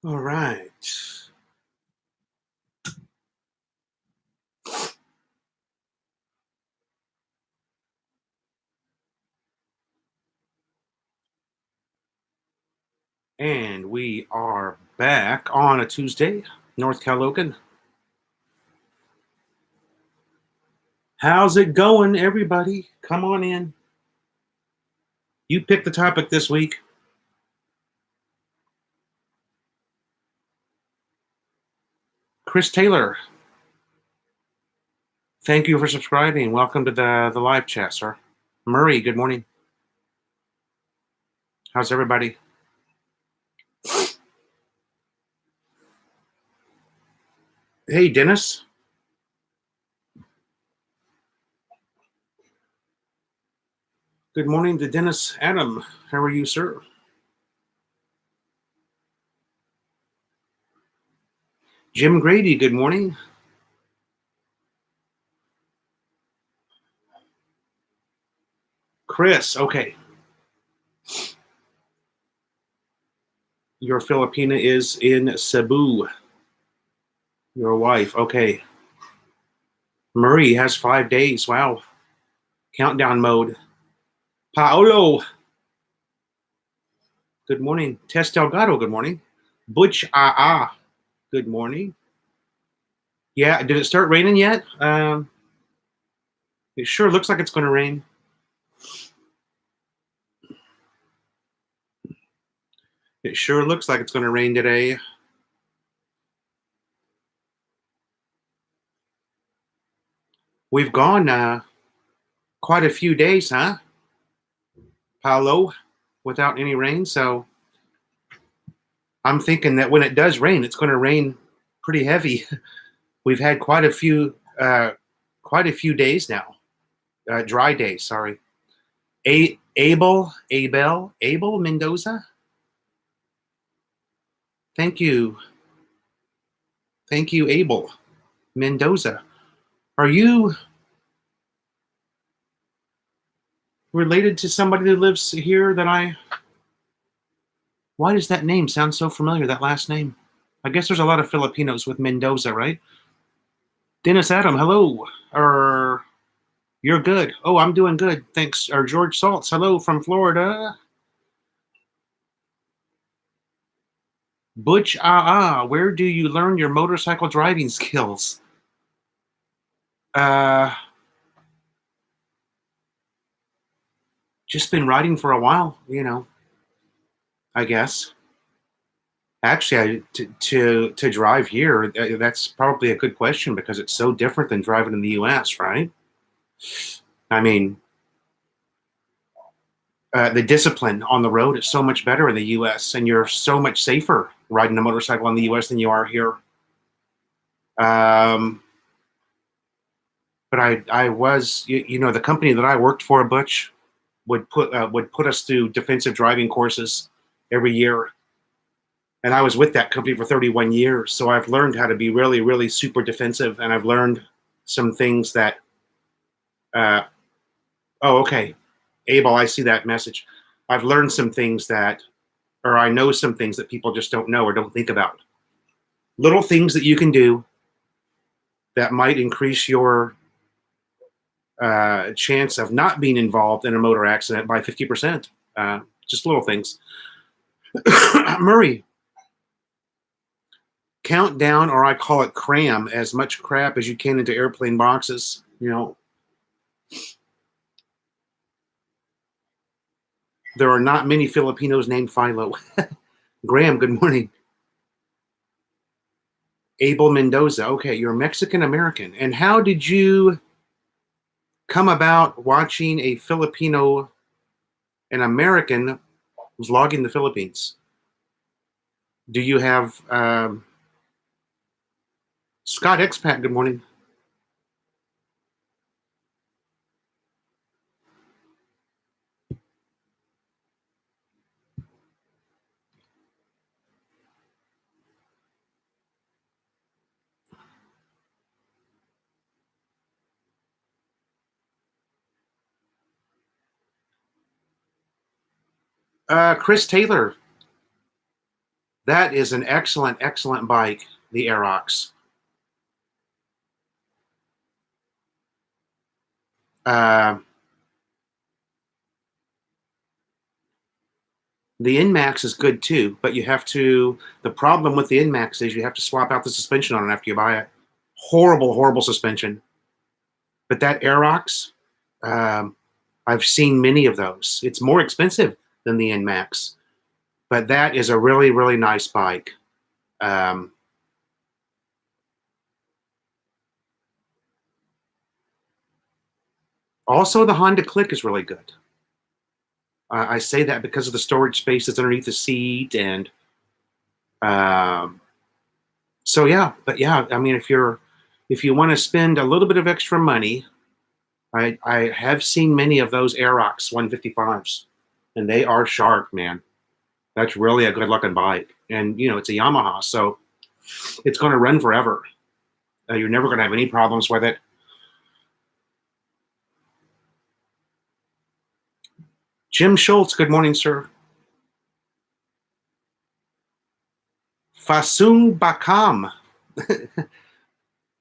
All right. And we are back on a Tuesday, North Caloocan. How's it going, everybody? Come on in. You picked the topic this week. Chris Taylor, thank you for subscribing. Welcome to the live chat, sir. Murray, good morning. How's everybody? Hey, Dennis. Good morning to Dennis Adam. How are you, sir? Jim Grady, good morning. Chris, okay. Your Filipina is in Cebu. Your wife, okay. Murray has 5 days. Wow. Countdown mode. Paolo, good morning. Tess Delgado, good morning. Butch good morning. Yeah, did it start raining yet? It sure looks like it's going to rain. It sure looks like it's going to rain today. We've gone quite a few days, huh? Paolo, without any rain. So I'm thinking that when it does rain, it's going to rain pretty heavy. We've had quite a few days now. Dry days, sorry. Abel Mendoza. Thank you, Abel Mendoza. Are you related to somebody that lives here why does that name sound so familiar, that last name? I guess there's a lot of Filipinos with Mendoza, right? Dennis Adam, hello. You're good. Oh, I'm doing good. Thanks. George Saltz, hello from Florida. Butch where do you learn your motorcycle driving skills? Just been riding for a while, I guess. Actually, to drive here, that's probably a good question because it's so different than driving in the U.S., right? I mean, the discipline on the road is so much better in the U.S., and you're so much safer riding a motorcycle in the U.S. than you are here. But I was, the company that I worked for, Butch, would put us through defensive driving courses every year. And I was with that company for 31 years. So I've learned how to be really, really super defensive. And I've learned some things that, oh, okay. Abel, I see that message. I've learned some things I know some things that people just don't know or don't think about. Little things that you can do that might increase your chance of not being involved in a motor accident by 50%. Just little things. Murray, count down, or I call it cram, as much crap as you can into airplane boxes. There are not many Filipinos named Philo. Graham, good morning. Abel Mendoza. Okay, you're Mexican American. And how did you come about watching a Filipino, an American, vlogging the Philippines? Do you have Scott Expat? Good morning. Chris Taylor. That is an excellent, excellent bike, the Aerox. The Inmax is good too, but you have to. The problem with the Inmax is you have to swap out the suspension on it after you buy it. Horrible, horrible suspension. But that Aerox, um, I've seen many of those. It's more expensive than the Inmax, but that is a really, really nice bike. Also, the Honda Click is really good. I say that because of the storage space that's underneath the seat, and um, so yeah. But yeah, I mean, if you want to spend a little bit of extra money, I have seen many of those Aerox 155s, and they are sharp, man. That's really a good looking bike, and you know it's a Yamaha, so it's going to run forever. You're never going to have any problems with it. Jim Schultz, good morning, sir. Fasung Bakam,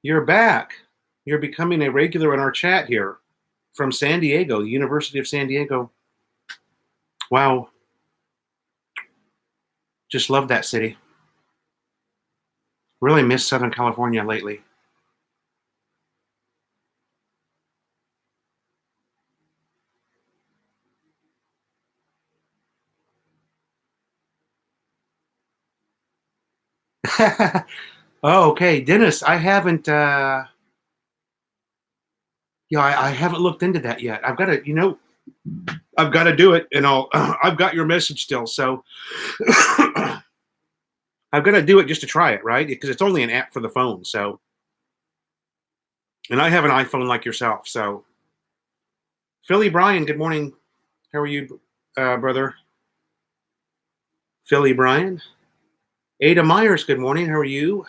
you're back. You're becoming a regular in our chat here from San Diego, University of San Diego. Wow. Just love that city. Really miss Southern California lately. Oh, okay. Dennis, I haven't I haven't looked into that yet. I've got to, I've got to do it, and I've got your message still, so I've got to do it just to try it, right? Because it's only an app for the phone, so, and I have an iPhone like yourself, so. Philly Bryan, good morning. How are you, brother? Philly Bryan. Ada Myers, good morning. How are you?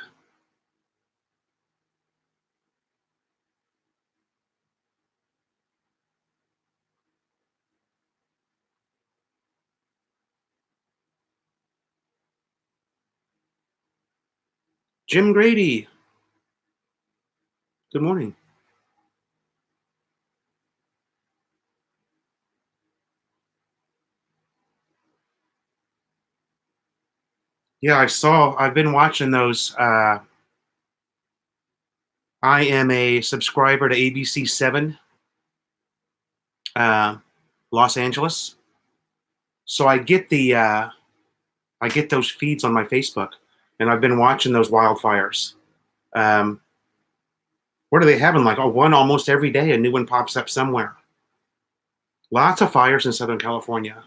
Jim Grady, good morning. Yeah, I've been watching those. I am a subscriber to ABC7, uh, Los Angeles. So I get those feeds on my Facebook, and I've been watching those wildfires. Um, what are they having? Like, oh, one almost every day, a new one pops up somewhere. Lots of fires in Southern California.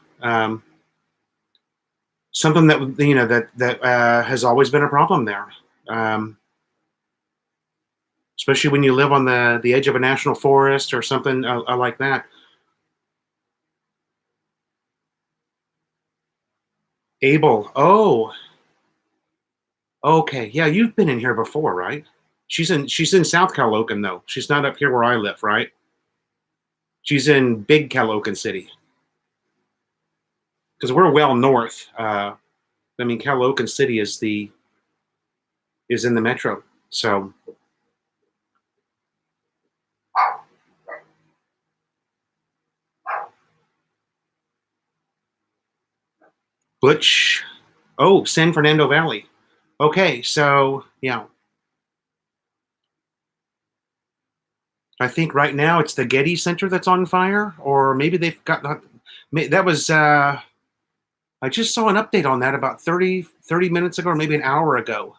Something that that has always been a problem there, especially when you live on the edge of a national forest or something like that. Abel, oh, okay, yeah, you've been in here before, right? She's in South Caloocan though. She's not up here where I live, right? She's in Big Caloocan City because we're well north. I mean, Caloocan City is in the metro. So Butch, oh, San Fernando Valley. Okay, so yeah, I think right now it's the Getty Center that's on fire, or maybe they've got that was. I just saw an update on that about 30 minutes ago, or maybe an hour ago.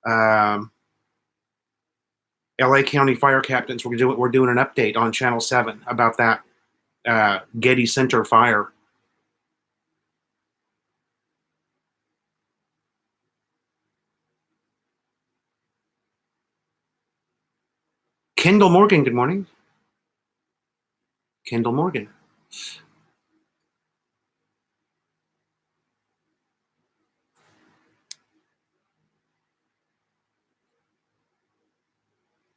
Um, LA County Fire Captains, we're doing an update on Channel 7 about that Getty Center fire. Kendall Morgan, good morning. Kendall Morgan.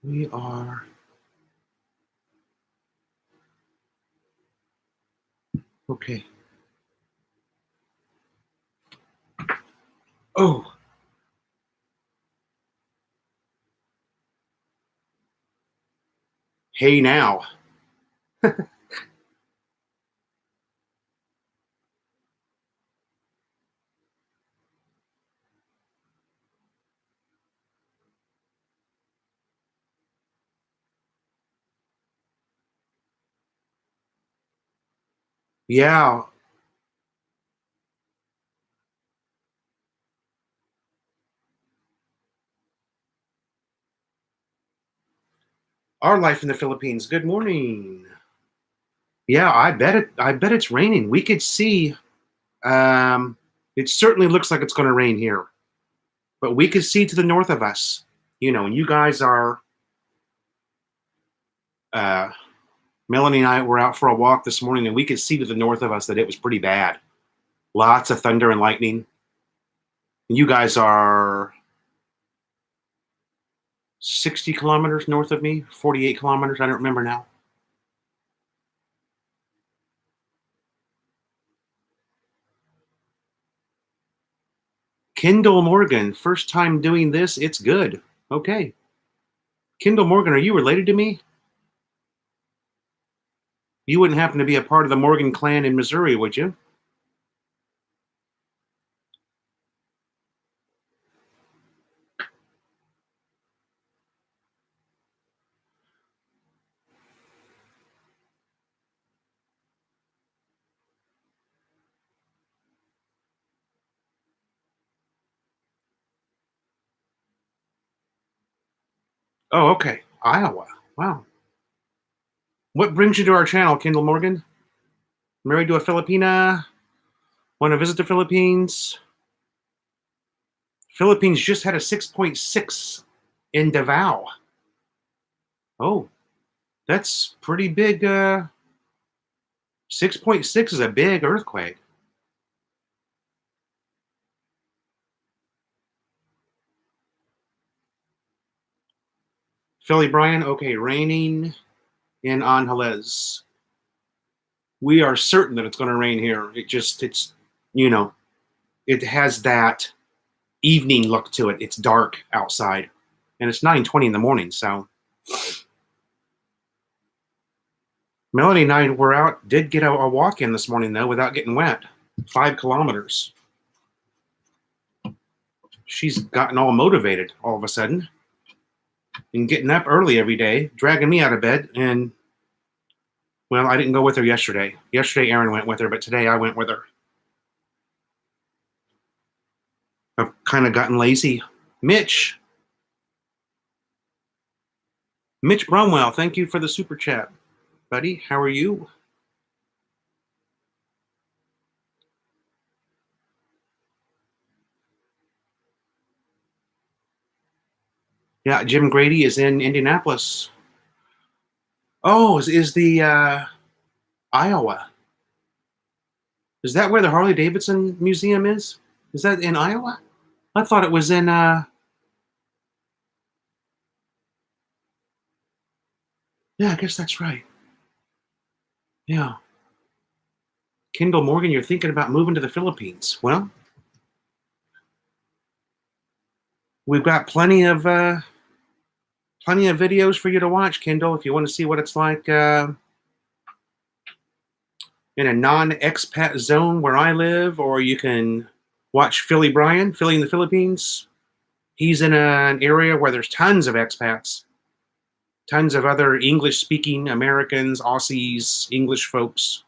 We are. Okay. Oh, hey now. Yeah, our life in the Philippines. Good morning. Yeah, I bet it's raining. We could see. Um, it certainly looks like it's going to rain here, but we could see to the north of us. You know, and you guys are. Uh, Melanie and I were out for a walk this morning, and we could see to the north of us that it was pretty bad. Lots of thunder and lightning. And you guys are 60 kilometers north of me, 48 kilometers. I don't remember now. Kendall Morgan, first time doing this. It's good. Okay. Kendall Morgan, are you related to me? You wouldn't happen to be a part of the Morgan clan in Missouri, would you? Oh, okay. Iowa. Wow. What brings you to our channel, Kendall Morgan? Married to a Filipina? Want to visit the Philippines? Philippines just had a 6.6 in Davao. Oh, that's pretty big. 6.6 is a big earthquake. Philly Bryan, okay, raining in Angeles. We are certain that it's going to rain here. It's, you know, it has that evening look to it. It's dark outside, and it's 9:20 in the morning. So, Melanie and I were out. Did get a walk in this morning though, without getting wet. 5 kilometers. She's gotten all motivated all of a sudden, and getting up early every day, dragging me out of bed. And well, I didn't go with her yesterday. Yesterday, Aaron went with her, but today I went with her. I've kind of gotten lazy. Mitch, Mitch Bromwell, thank you for the super chat, buddy. How are you? Yeah, Jim Grady is in Indianapolis. Oh, is the Iowa? Is that where the Harley Davidson Museum is? Is that in Iowa? I thought it was in. Yeah, I guess that's right. Yeah, Kendall Morgan, you're thinking about moving to the Philippines. Well, we've got plenty of videos for you to watch, Kendall, if you want to see what it's like in a non-expat zone where I live, or you can watch Philly Bryan, Philly in the Philippines. He's in an area where there's tons of expats, tons of other English-speaking Americans, Aussies, English folks,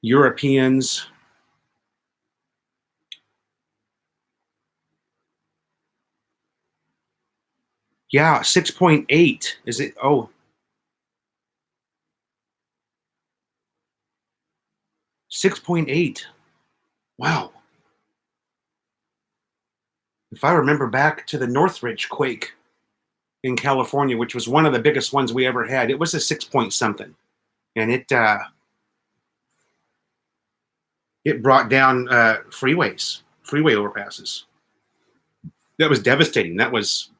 Europeans. Yeah, 6.8. Is it? Oh, 6.8. Wow. If I remember back to the Northridge quake in California, which was one of the biggest ones we ever had, it was a 6 point something. And it brought down freeway overpasses. That was devastating. That was,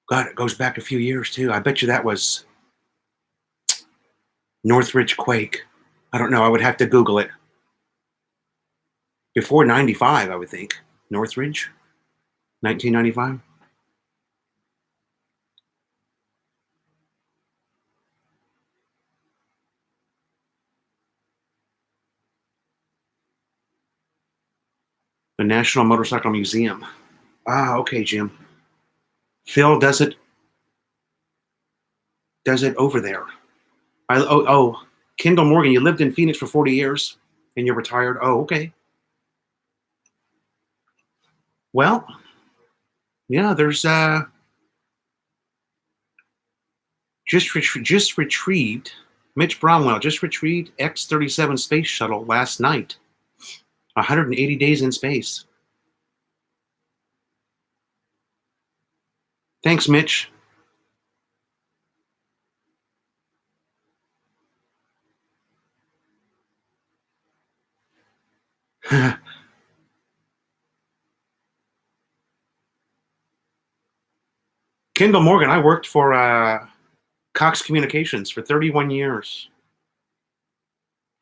God, it goes back a few years too. I bet you that was Northridge quake. I don't know. I would have to Google it. Before 95, I would think. Northridge, 1995. The National Motorcycle Museum. Ah, okay, Jim. Phil does it over there. Kendall Morgan, you lived in Phoenix for 40 years and you're retired. Oh, okay. Well, yeah, there's just retrieved. Mitch Bromwell just retrieved X-37 space shuttle last night. 180 days in space. Thanks, Mitch. Kendall Morgan, I worked for Cox Communications for 31 years.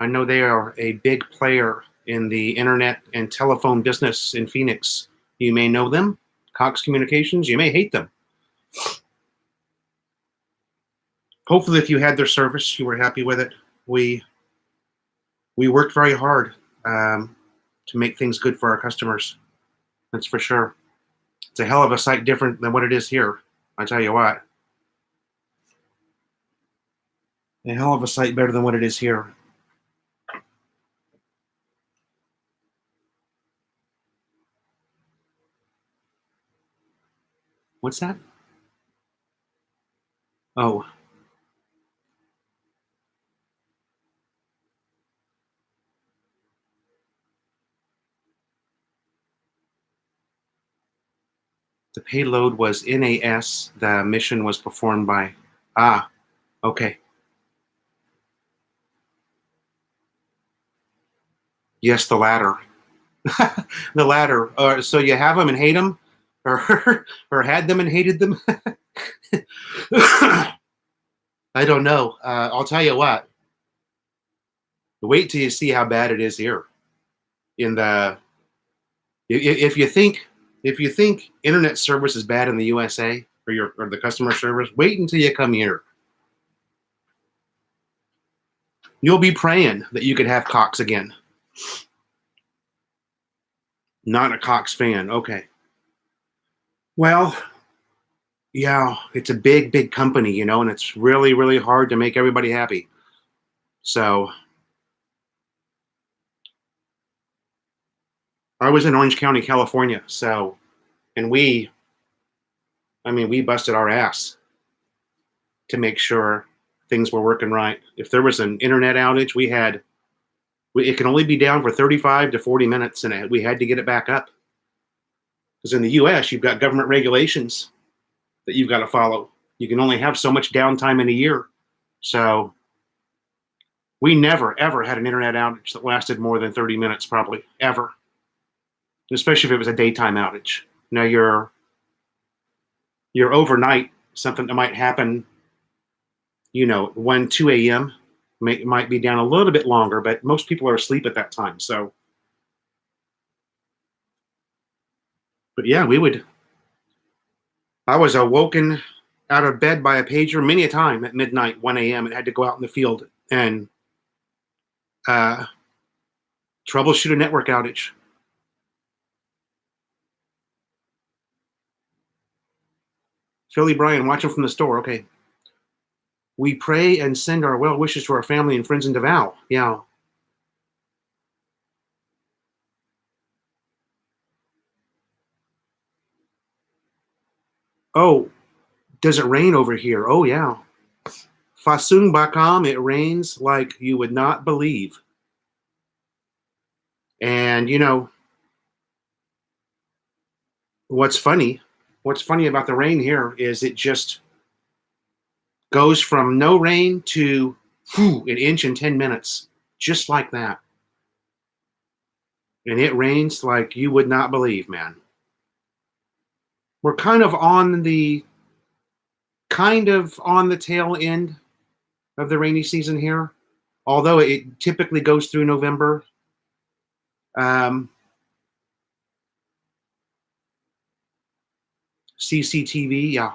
I know they are a big player in the internet and telephone business in Phoenix. You may know them, Cox Communications. You may hate them. Hopefully, if you had their service, you were happy with it. We worked very hard to make things good for our customers. That's for sure. It's a hell of a sight different than what it is here. I tell you what. A hell of a sight better than what it is here. What's that? Oh. The payload was NAS. The mission was performed by... Ah, okay. Yes, the latter. The latter. So you have them and hate them? Or had them and hated them? I don't know. I'll tell you what. Wait till you see how bad it is here. If you think internet service is bad in the USA or the customer service, wait until you come here. You'll be praying that you could have Cox again. Not a Cox fan. Okay. Well, yeah, it's a big, big company, you know, and it's really, really hard to make everybody happy. So I was in Orange County, California. And we busted our ass to make sure things were working right. If there was an internet outage, it can only be down for 35 to 40 minutes, and we had to get it back up. Because in the US, you've got government regulations that you've got to follow. You can only have so much downtime in a year. So we never, ever had an internet outage that lasted more than 30 minutes, probably, ever. Especially if it was a daytime outage. Now, you're overnight, something that might happen, 1, 2 a.m. might be down a little bit longer, but most people are asleep at that time. So, but yeah, I was awoken out of bed by a pager many a time at midnight, 1 a.m. and had to go out in the field and troubleshoot a network outage. Philly Bryan, watching from the store. Okay. We pray and send our well wishes to our family and friends in Davao. Yeah. Oh, does it rain over here? Oh, yeah. Fasung Bakam, it rains like you would not believe. And, what's funny about the rain here is it just goes from no rain to an inch in 10 minutes, just like that. And it rains like you would not believe, man. We're kind of on the tail end of the rainy season here, although it typically goes through November. CCTV, yeah.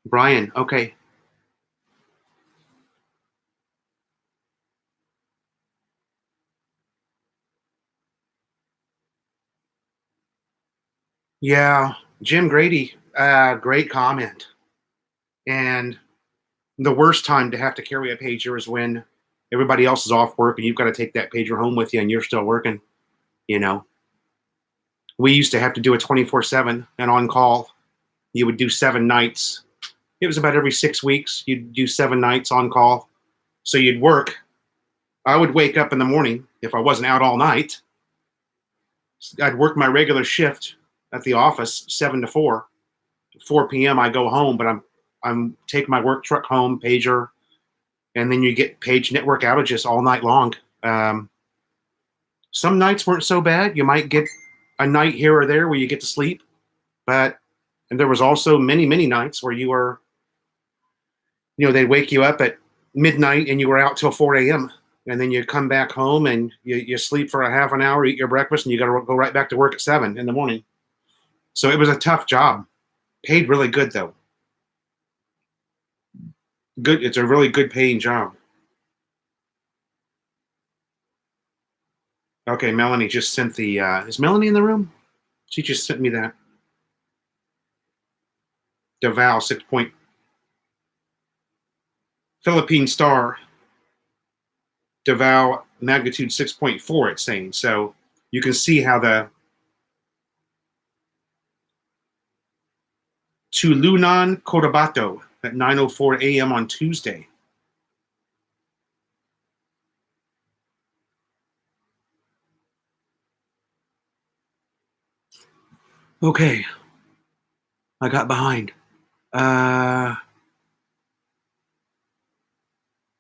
Brian, okay. Yeah, Jim Grady, great comment. And the worst time to have to carry a pager is when everybody else is off work and you've got to take that pager home with you and you're still working. You know, we used to have to do a 24/7 and on call. You would do 7 nights. It was about every 6 weeks. You'd do 7 nights on call. So you'd work. I would wake up in the morning if I wasn't out all night. I'd work my regular shift at the office, 7 to 4. 4 p.m. I go home, but I'm take my work truck home, pager, and then you get page network outages all night long. Some nights weren't so bad. You might get a night here or there where you get to sleep, and there was also many nights where you were, they'd wake you up at midnight and you were out till 4 a.m. and then you come back home and you sleep for a half an hour, eat your breakfast, and you got to go right back to work at 7 in the morning. So it was a tough job. Paid really good though. Good. It's a really good paying job. Okay, Melanie just sent the. Is Melanie in the room? She just sent me that. Deval 6 point. Philippine star. Deval magnitude 6.4. It's saying so. You can see how the Tulunan Cotabato at 9:04 a.m. on Tuesday. Okay, I got behind.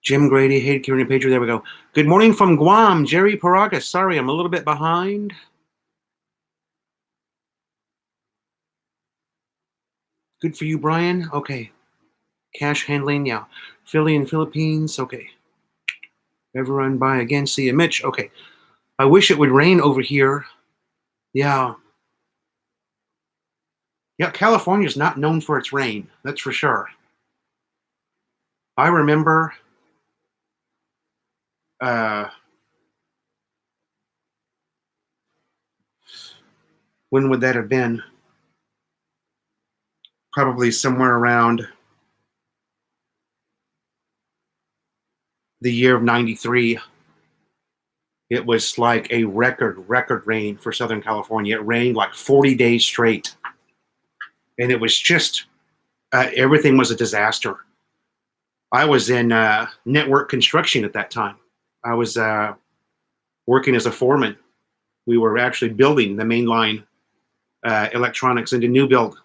Jim Grady, hey, Kieran Pager, there we go. Good morning from Guam, Jerry Paragas. Sorry, I'm a little bit behind. Good for you, Brian. Okay. Cash handling, yeah. Philly and Philippines, okay. Ever run by again, see you, Mitch. Okay. I wish it would rain over here. Yeah. Yeah, California's not known for its rain, that's for sure. I remember when would that have been? Probably somewhere around the year of 93. It was like a record rain for Southern California. It rained like 40 days straight. And it was just, everything was a disaster. I was in network construction at that time. I was working as a foreman. We were actually building the mainline electronics into new build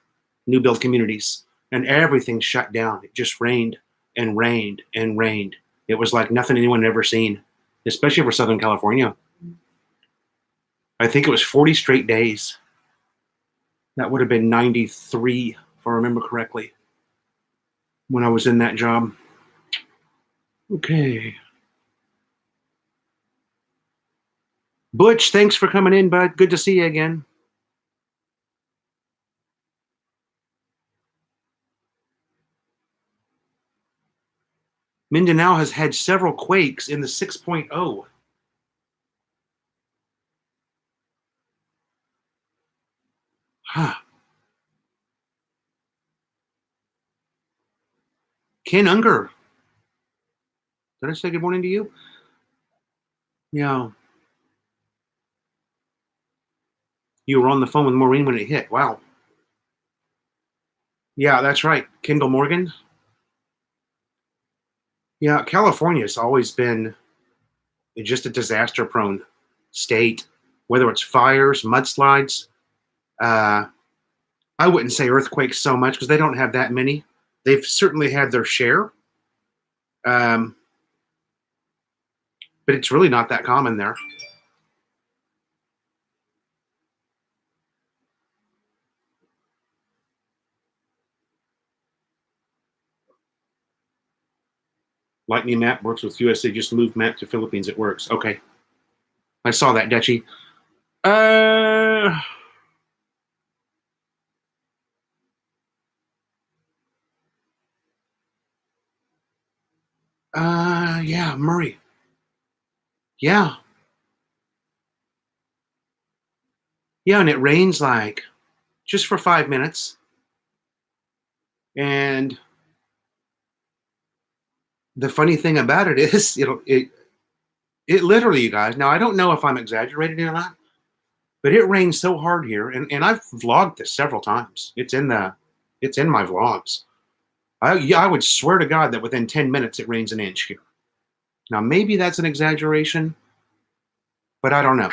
communities, and everything shut down. It just rained and rained and rained. It was like nothing anyone had ever seen, especially for Southern California. I think it was 40 straight days. That would have been 93, if I remember correctly, when I was in that job. Okay. Butch, thanks for coming in, bud. Good to see you again. Mindanao has had several quakes in the 6.0. Huh. Ken Unger. Did I say good morning to you? Yeah. You were on the phone with Maureen when it hit. Wow. Yeah, that's right. Kendall Morgan. Yeah, California's always been just a disaster-prone state, whether it's fires, mudslides. I wouldn't say earthquakes so much because they don't have that many. They've certainly had their share, but it's really not that common there. Lightning map works with USA. Just move map to Philippines. It works. Okay. I saw that, Dutchie. Yeah, Murray. Yeah. Yeah, and it rains like just for 5 minutes. And the funny thing about it is, it literally, you guys. Now I don't know if I'm exaggerating or not, but it rains so hard here, and I've vlogged this several times. It's in my vlogs. I would swear to God that within 10 minutes it rains an inch here. Now maybe that's an exaggeration, but I don't know.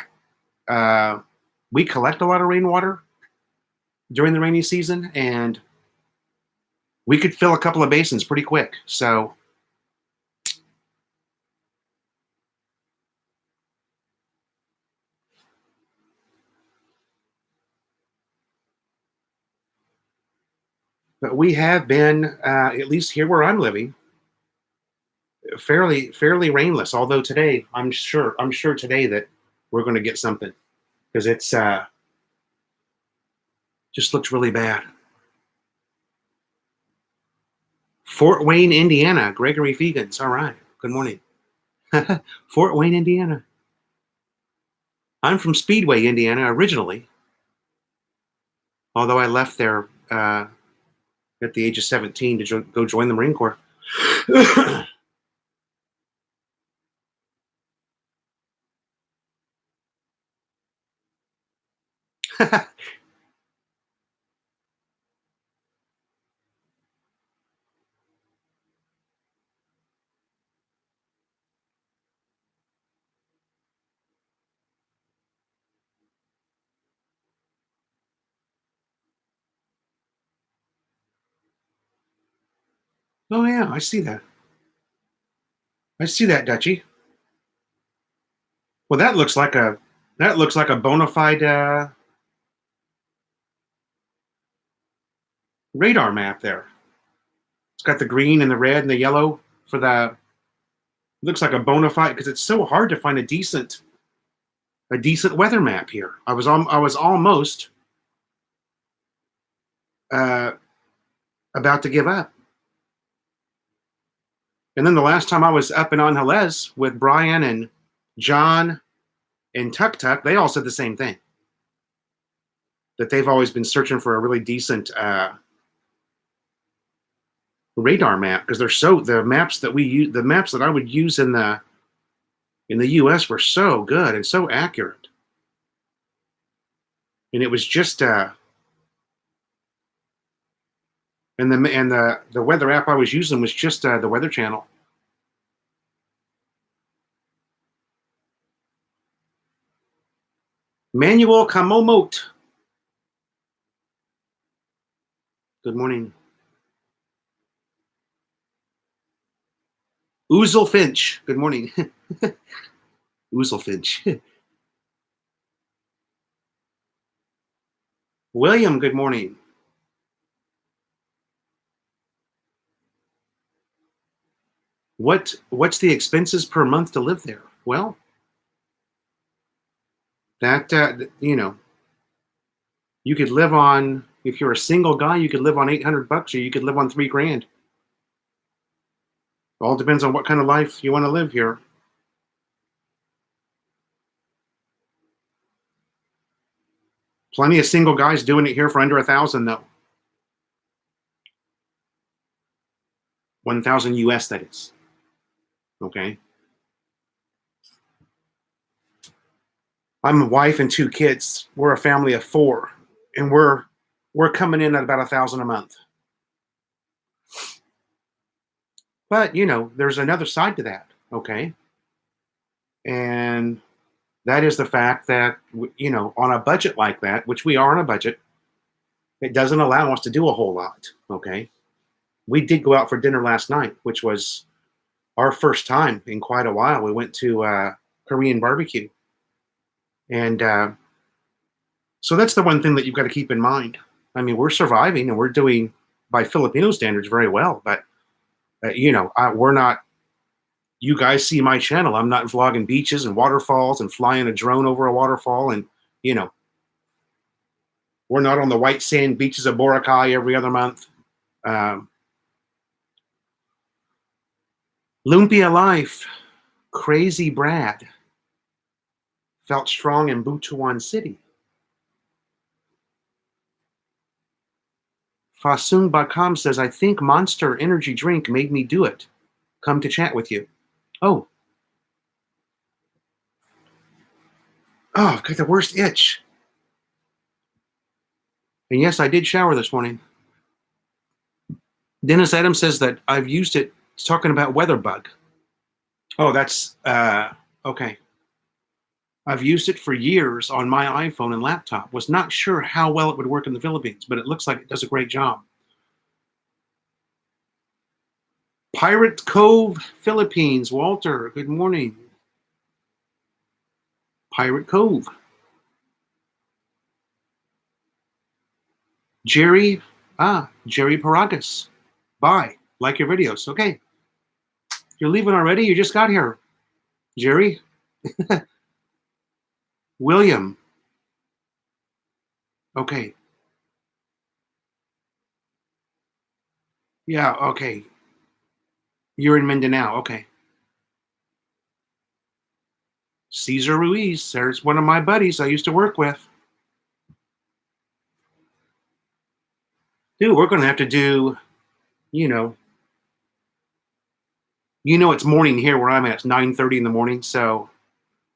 We collect a lot of rainwater during the rainy season, and we could fill a couple of basins pretty quick. So but we have been, at least here where I'm living, fairly rainless. Although today, I'm sure today that we're going to get something, because it's just looks really bad. Fort Wayne, Indiana. Gregory Fegans. All right. Good morning. Fort Wayne, Indiana. I'm from Speedway, Indiana, originally. Although I left there at the age of 17 to go join the Marine Corps. Oh yeah, I see that. I see that, Dutchie. Well, that looks like a bona fide radar map there. It's got the green and the red and the yellow for the. Looks like a bona fide, because it's so hard to find a decent weather map here. I was almost uh, about to give up. And then the last time I was up and on Helez with Brian and John and Tuk Tuk, they all said the same thing. That they've always been searching for a really decent radar map, because the maps that I would use in the US were so good and so accurate. And it was just and the weather app I was using was just the Weather Channel. Manuel Kamomote. Good morning. Oozle Finch. Good morning. Oozle Finch. William, good morning. What's the expenses per month to live there? Well, that you could live on, if you're a single guy, you could live on $800, or you could live on $3,000. All depends on what kind of life you want to live here. Plenty of single guys doing it here for under 1,000 though. 1,000 US, that is. Okay. I'm a wife and 2 kids. We're a family of 4, and we're coming in at about 1,000 a month. But there's another side to that. Okay. And that is the fact that on a budget like that, which we are on a budget, it doesn't allow us to do a whole lot. Okay. We did go out for dinner last night, which was our first time in quite a while. We went to Korean barbecue. And so that's the one thing that you've got to keep in mind. I mean, we're surviving, and we're doing, by Filipino standards, very well. But we're not you guys see my channel. I'm not vlogging beaches and waterfalls and flying a drone over a waterfall. And, you know, we're not on the white sand beaches of Boracay every other month. Lumpia Life, Crazy Brad, felt strong in Butuan City. Fasung Bakam says, I think Monster Energy Drink made me do it. Come to chat with you. Oh, I've got the worst itch. And yes, I did shower this morning. Dennis Adams says that I've used it. It's talking about WeatherBug. Oh, that's okay. I've used it for years on my iPhone and laptop. Was not sure how well it would work in the Philippines, but it looks like it does a great job. Pirate Cove, Philippines. Walter, good morning. Pirate Cove. Jerry Paragas. Bye. Like your videos. Okay. You're leaving already? You just got here. Jerry? William. Okay. Yeah, okay. You're in Mindanao. Okay. Cesar Ruiz. There's one of my buddies I used to work with. Dude, we're going to have to do, you know, it's morning here where I'm at. It's 9:30 in the morning. So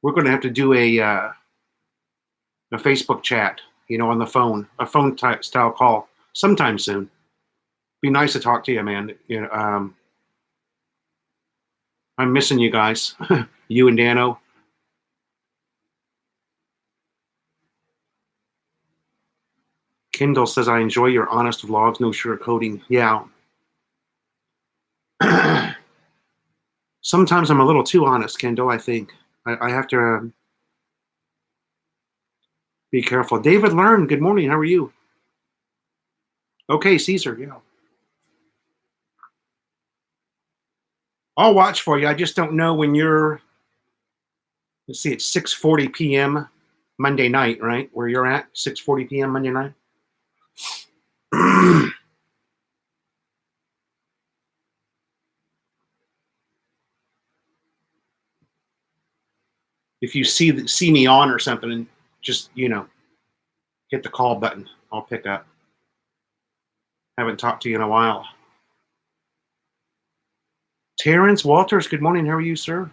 we're going to have to do a Facebook chat, on the phone, a phone type style call sometime soon. Be nice to talk to you, man. I'm missing you guys, you and Dano. Kendall says, I enjoy your honest vlogs, no sugarcoating. Yeah. Sometimes I'm a little too honest, Kendall, I think. I have to be careful. David Learn, good morning. How are you? Okay, Caesar, yeah. I'll watch for you. I just don't know when you're, let's see, it's 6:40 p.m. Monday night, right? Where you're at, 6:40 p.m. Monday night. If you see me on or something, and just, hit the call button. I'll pick up. Haven't talked to you in a while. Terrence Walters, good morning. How are you, sir?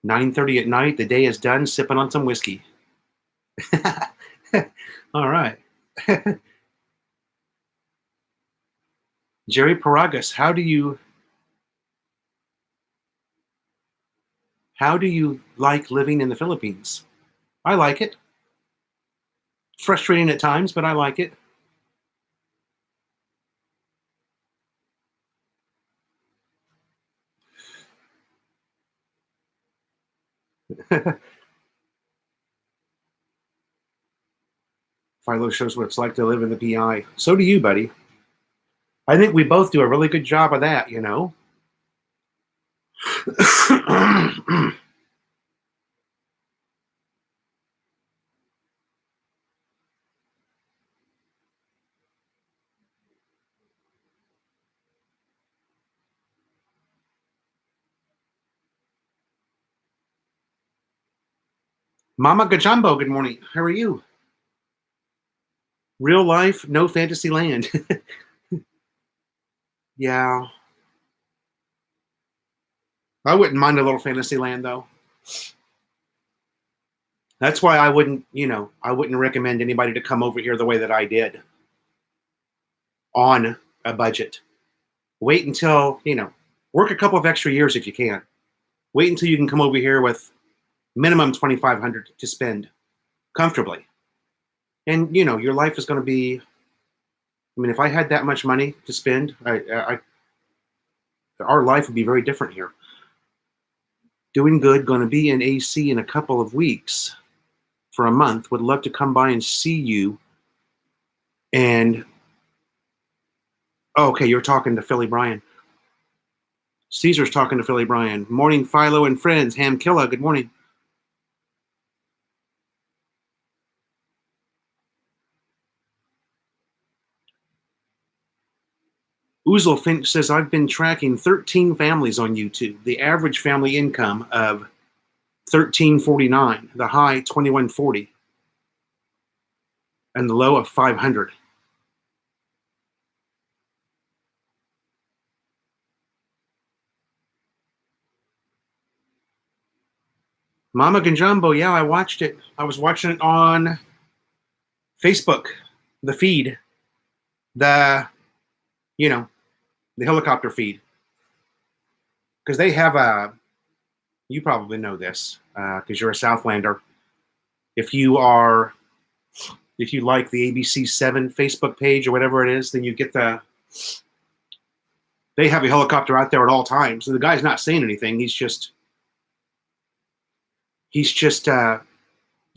"9:30 at night. The day is done. Sipping on some whiskey." All right. Jerry Paragas, how do you like living in the Philippines? I like it. Frustrating at times, but I like it. Philo shows what it's like to live in the PI. So do you, buddy. I think we both do a really good job of that, Mama Gajambo, good morning. How are you? Real life, no fantasy land. Yeah. I wouldn't mind a little fantasy land, though. That's why I wouldn't recommend anybody to come over here the way that I did on a budget. Wait until, work a couple of extra years if you can. Wait until you can come over here with minimum $2,500 to spend comfortably. And, your life is going to be, if I had that much money to spend, our life would be very different here. Doing good, going to be in AC in a couple of weeks for a month. Would love to come by and see you and Oh, okay, you're talking to Philly Bryan. Caesar's talking to Philly Bryan. Morning, Philo and friends. Ham Killa, good morning. Oozle Finch says, I've been tracking 13 families on YouTube. The average family income of $13.49, the high $21.40, and the low of $500. Mama Ganjumbo, yeah, I watched it. I was watching it on Facebook, the feed, the, you know, the helicopter feed. Because they have a, you probably know this, because you're a Southlander. If you like the ABC7 Facebook page or whatever it is, then you get they have a helicopter out there at all times. So the guy's not saying anything. He's just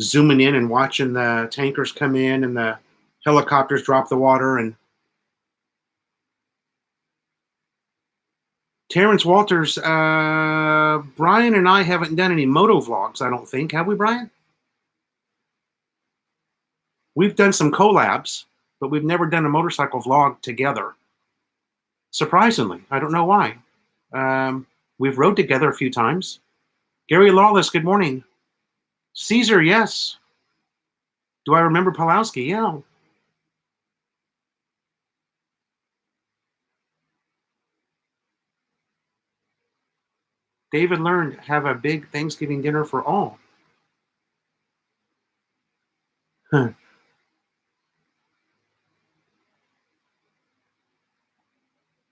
zooming in and watching the tankers come in and the helicopters drop the water. And Terrence Walters, Brian and I haven't done any moto vlogs, I don't think. Have we, Brian? We've done some collabs, but we've never done a motorcycle vlog together. Surprisingly, I don't know why. We've rode together a few times. Gary Lawless, good morning. Caesar, yes. Do I remember Pulowski? Yeah. David learned, have a big Thanksgiving dinner for all. Huh.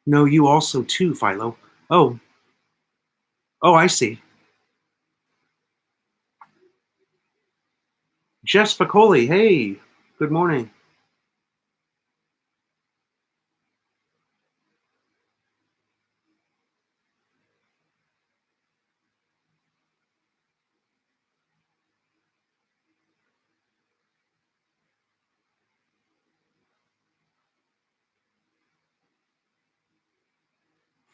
No, you also too, Philo. Oh, I see. Jeff Spicoli, hey, good morning.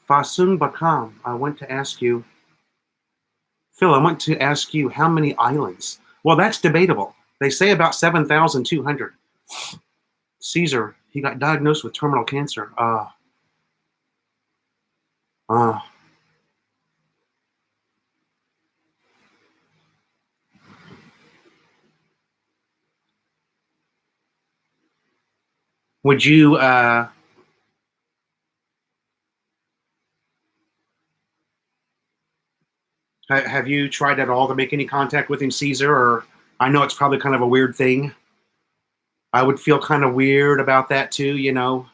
Fasun Bakam, I want to ask you, Phil, I want to ask you how many islands? Well, that's debatable. They say about 7,200. Caesar, he got diagnosed with terminal cancer. Would you, have you tried at all to make any contact with him, Caesar? Or I know it's probably kind of a weird thing. I would feel kind of weird about that too, you know.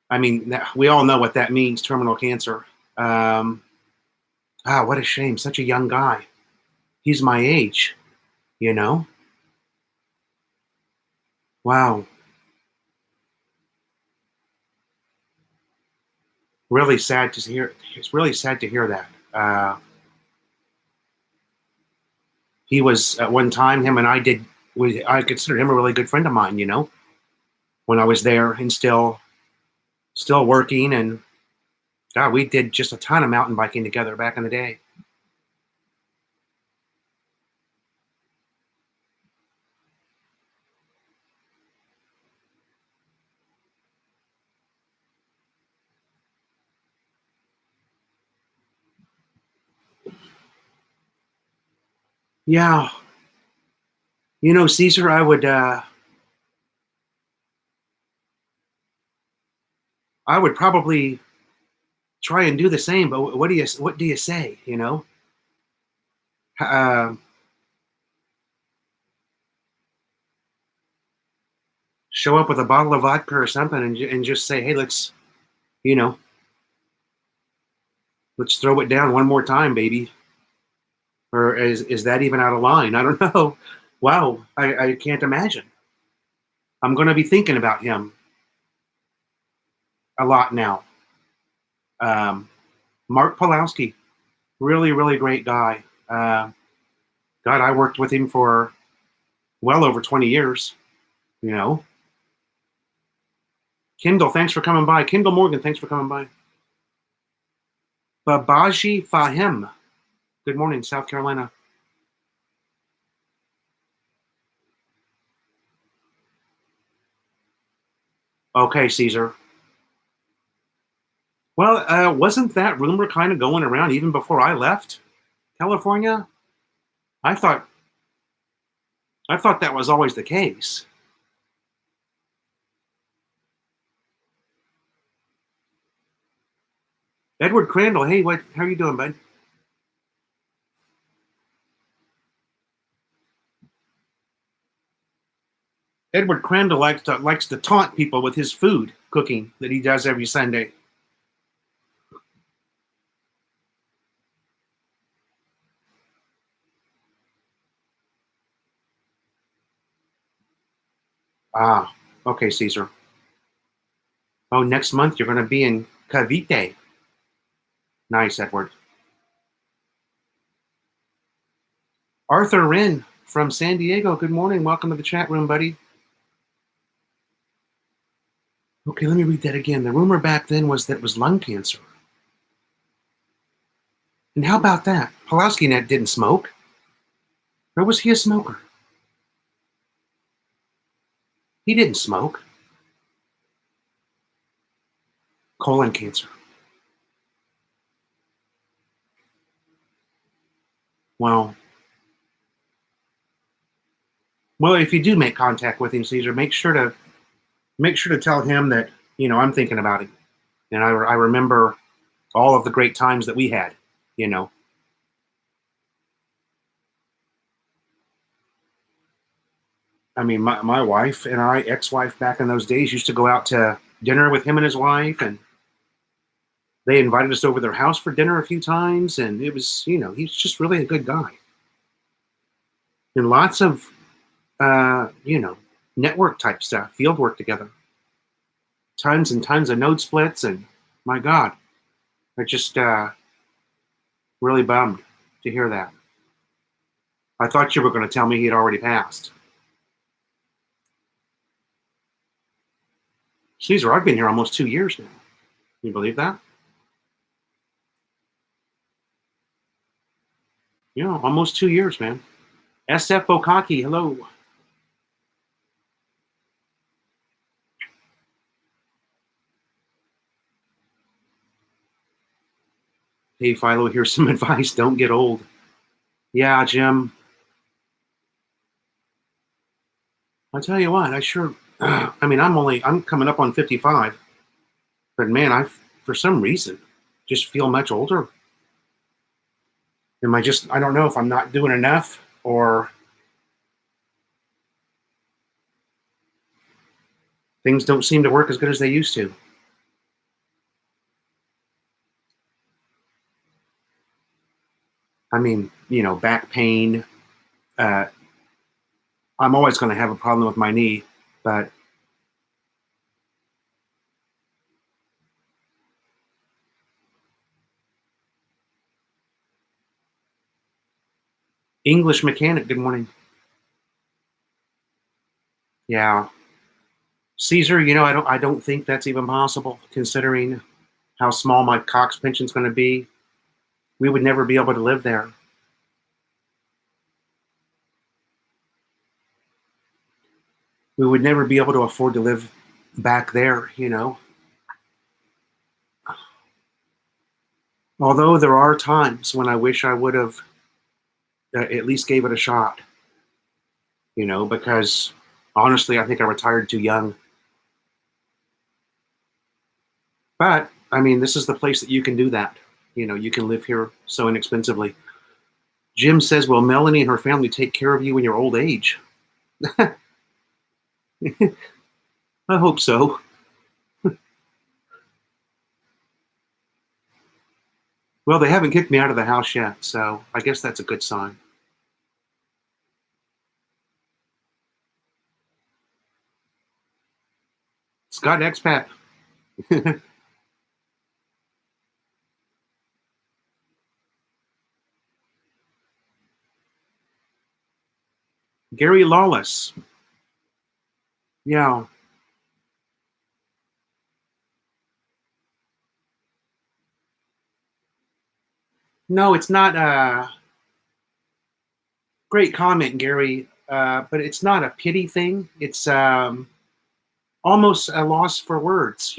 I mean, we all know what that means, terminal cancer. What a shame. Such a young guy. He's my age, you know? Wow. Really sad to hear. It's really sad to hear that. He was, at one time, him and I considered him a really good friend of mine, you know, when I was there and still working. And God, we did just a ton of mountain biking together back in the day. Yeah. You know, Caesar, I would probably try and do the same, but what do you say, you know? Uh, Show up with a bottle of vodka or something and just say, hey, you know, let's throw it down one more time, baby. Or is that even out of line? I don't know. Wow, I can't imagine. I'm going to be thinking about him a lot now. Mark Pulowski, really, really great guy. God, I worked with him for well over 20 years, you know. Kendall, thanks for coming by. Kendall Morgan, thanks for coming by. Babaji Fahim. Good morning, South Carolina. Okay, Caesar. Well, wasn't that rumor kind of going around even before I left California? I thought that was always the case. Edward Crandall, hey, how are you doing, bud? Edward Crandall likes to taunt people with his food cooking that he does every Sunday. Ah, okay, Caesar. Oh, next month you're going to be in Cavite. Nice, Edward. Arthur Wren from San Diego. Good morning. Welcome to the chat room, buddy. Okay, let me read that again. The rumor back then was that it was lung cancer. And how about that? Pulaski Net didn't smoke. Or was he a smoker? He didn't smoke. Colon cancer. Well, if you do make contact with him, Caesar, make sure to tell him that I'm thinking about it, and I remember all of the great times that we had. You know, I mean, my wife and I, ex-wife back in those days, used to go out to dinner with him and his wife, and they invited us over their house for dinner a few times, and it was, he's just really a good guy. And lots of, network type stuff, field work together. Tons and tons of node splits, and my God, I just really bummed to hear that. I thought you were going to tell me he had already passed. Caesar, I've been here almost 2 years now. Can you believe that? Yeah, almost 2 years, man. SF Bokaki, hello. Hey, Philo, here's some advice. Don't get old. Yeah, Jim. I tell you what, I'm coming up on 55, but man, for some reason, just feel much older. I don't know if I'm not doing enough or things don't seem to work as good as they used to. I mean, back pain. I'm always going to have a problem with my knee, but English mechanic, good morning. Yeah. Caesar, I don't think that's even possible considering how small my Cox pension's going to be. We would never be able to live there. We would never be able to afford to live back there, Although there are times when I wish I would have at least gave it a shot, because honestly, I think I retired too young. But, I mean, this is the place that you can do that. You can live here so inexpensively. Jim says, will Melanie and her family take care of you in your old age? I hope so. Well, they haven't kicked me out of the house yet, so I guess that's a good sign. Scott Expat. Gary Lawless. Yeah. No, it's not a great comment, Gary. But it's not a pity thing. It's almost a loss for words.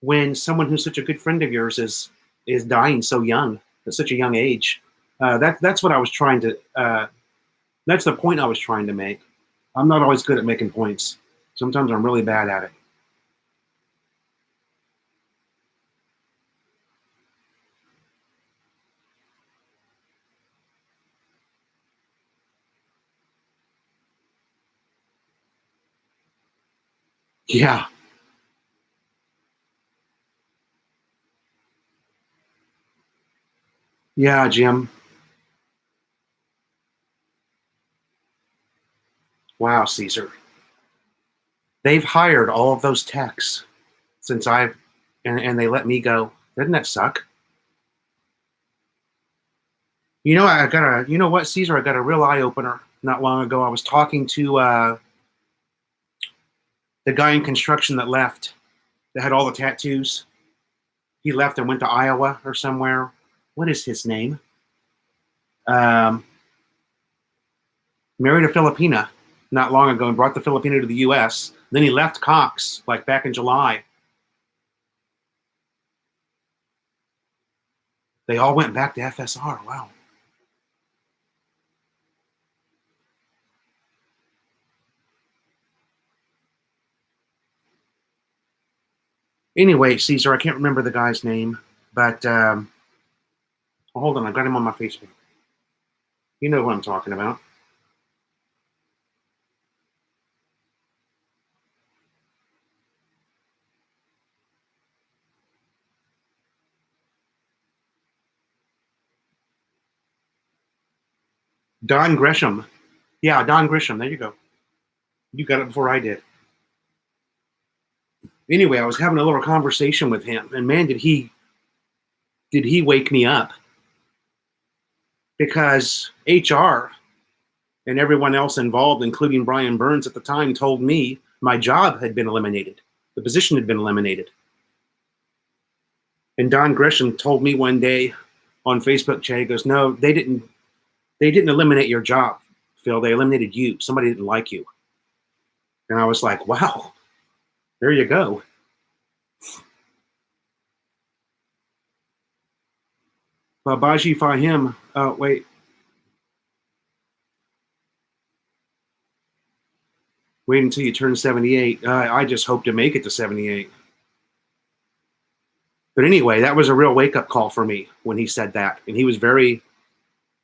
When someone who's such a good friend of yours is dying so young at such a young age. That's what I was trying to. That's the point I was trying to make. I'm not always good at making points. Sometimes I'm really bad at it. Yeah, yeah, Jim. Wow, Caesar. They've hired all of those techs since and they let me go. Doesn't that suck? You know what, Caesar? I got a real eye opener not long ago. I was talking to the guy in construction that left, that had all the tattoos. He left and went to Iowa or somewhere. What is his name? Um, Married a Filipina not long ago and brought the Filipina to the U.S. Then he left Cox like back in July. They all went back to FSR. Wow. Anyway, Caesar, I can't remember the guy's name, but hold on, I got him on my Facebook. You know who I'm talking about. Don Gresham. Yeah, Don Gresham. There you go. You got it before I did. Anyway, I was having a little conversation with him, and man, did he wake me up? Because HR and everyone else involved, including Brian Burns at the time, told me my job had been eliminated. The position had been eliminated. And Don Gresham told me one day on Facebook chat, he goes, "No, they didn't eliminate your job, Phil. They eliminated you. Somebody didn't like you." And I was like, wow, there you go. Babaji Fahim, wait, wait until you turn 78. I just hope to make it to 78. But anyway, that was a real wake up call for me when he said that. And he was very,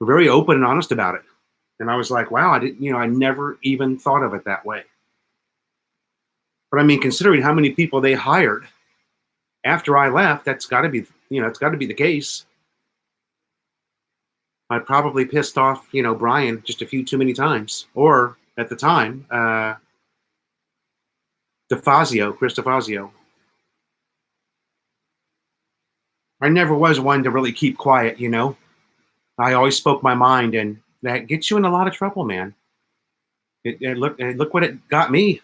very open and honest about it. And I was like, wow, I never even thought of it that way. But I mean, considering how many people they hired after I left, that's got to be, it's got to be the case. I probably pissed off, Brian just a few too many times. Or at the time, Chris DeFazio. I never was one to really keep quiet. I always spoke my mind, and that gets you in a lot of trouble, man. Look what it got me.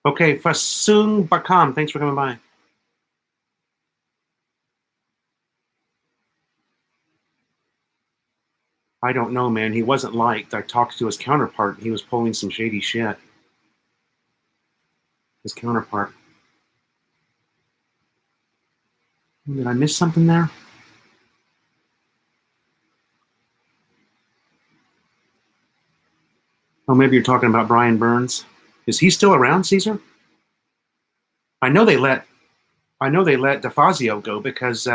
Okay, Fasung Bakam, thanks for coming by. I don't know, man. He wasn't liked. I talked to his counterpart. He was pulling some shady shit. His counterpart. Did I miss something there? Oh, maybe you're talking about Brian Burns. Is he still around, Caesar? I know they let DeFazio go because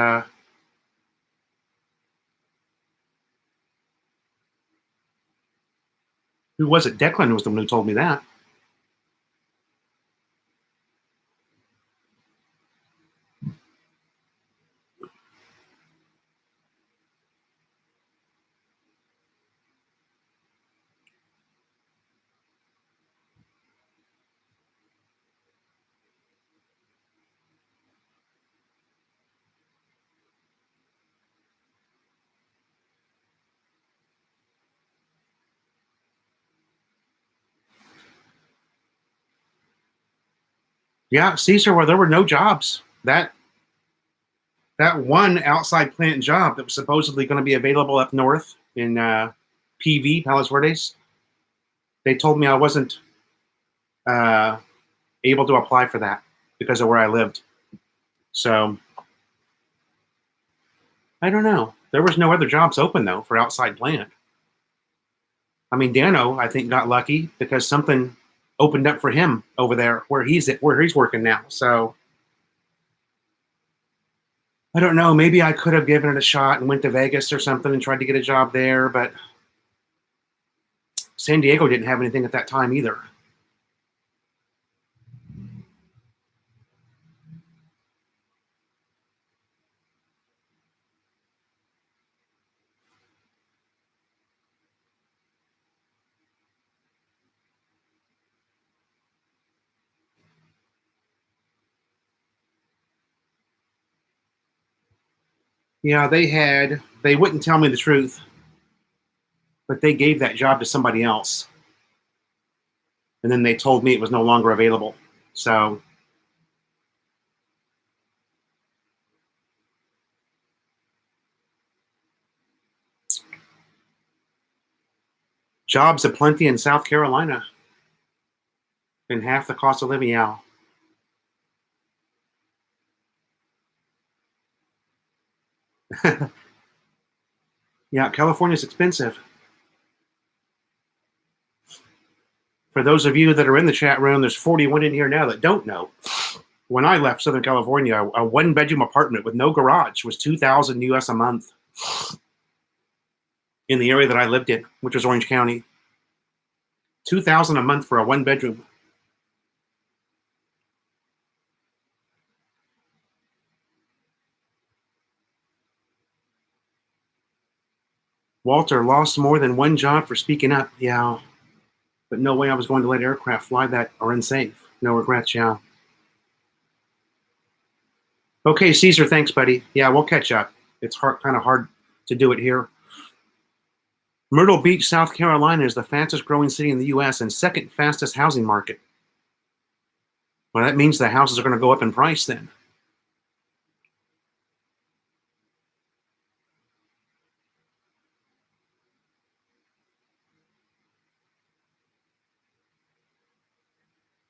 who was it? Declan was the one who told me that. Yeah, Caesar, where there were no jobs. That one outside plant job that was supposedly going to be available up north in PV, Palos Verdes, they told me I wasn't able to apply for that because of where I lived. So I don't know. There was no other jobs open though for outside plant. I mean, Dano, I think, got lucky because something opened up for him over there where he's working now. So I don't know. Maybe I could have given it a shot and went to Vegas or something and tried to get a job there, but San Diego didn't have anything at that time either. Yeah, they wouldn't tell me the truth, but they gave that job to somebody else. And then they told me it was no longer available. So jobs aplenty in South Carolina and half the cost of living out. Yeah, California's expensive. For those of you that are in the chat room, there's 41 in here now that don't know. When I left Southern California, a one-bedroom apartment with no garage was $2,000 US a month in the area that I lived in, which was Orange County. $2,000 a month for a one-bedroom. Walter lost more than one job for speaking up. Yeah, but no way I was going to let aircraft fly that are unsafe. No regrets, yeah. Okay, Caesar, thanks, buddy. Yeah, we'll catch up. It's kind of hard to do it here. Myrtle Beach, South Carolina is the fastest growing city in the U.S. and second fastest housing market. Well, that means the houses are going to go up in price then.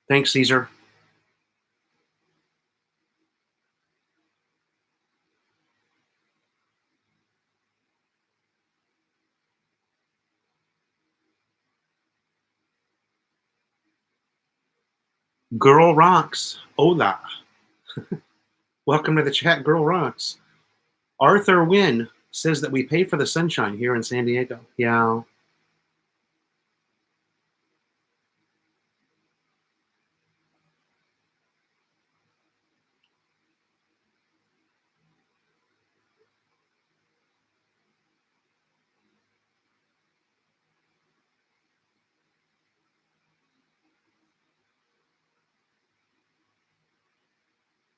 Thanks, Caesar. Girl Rocks. Hola. Welcome to the chat, Girl Rocks. Arthur Wynn says that we pay for the sunshine here in San Diego. Yeah.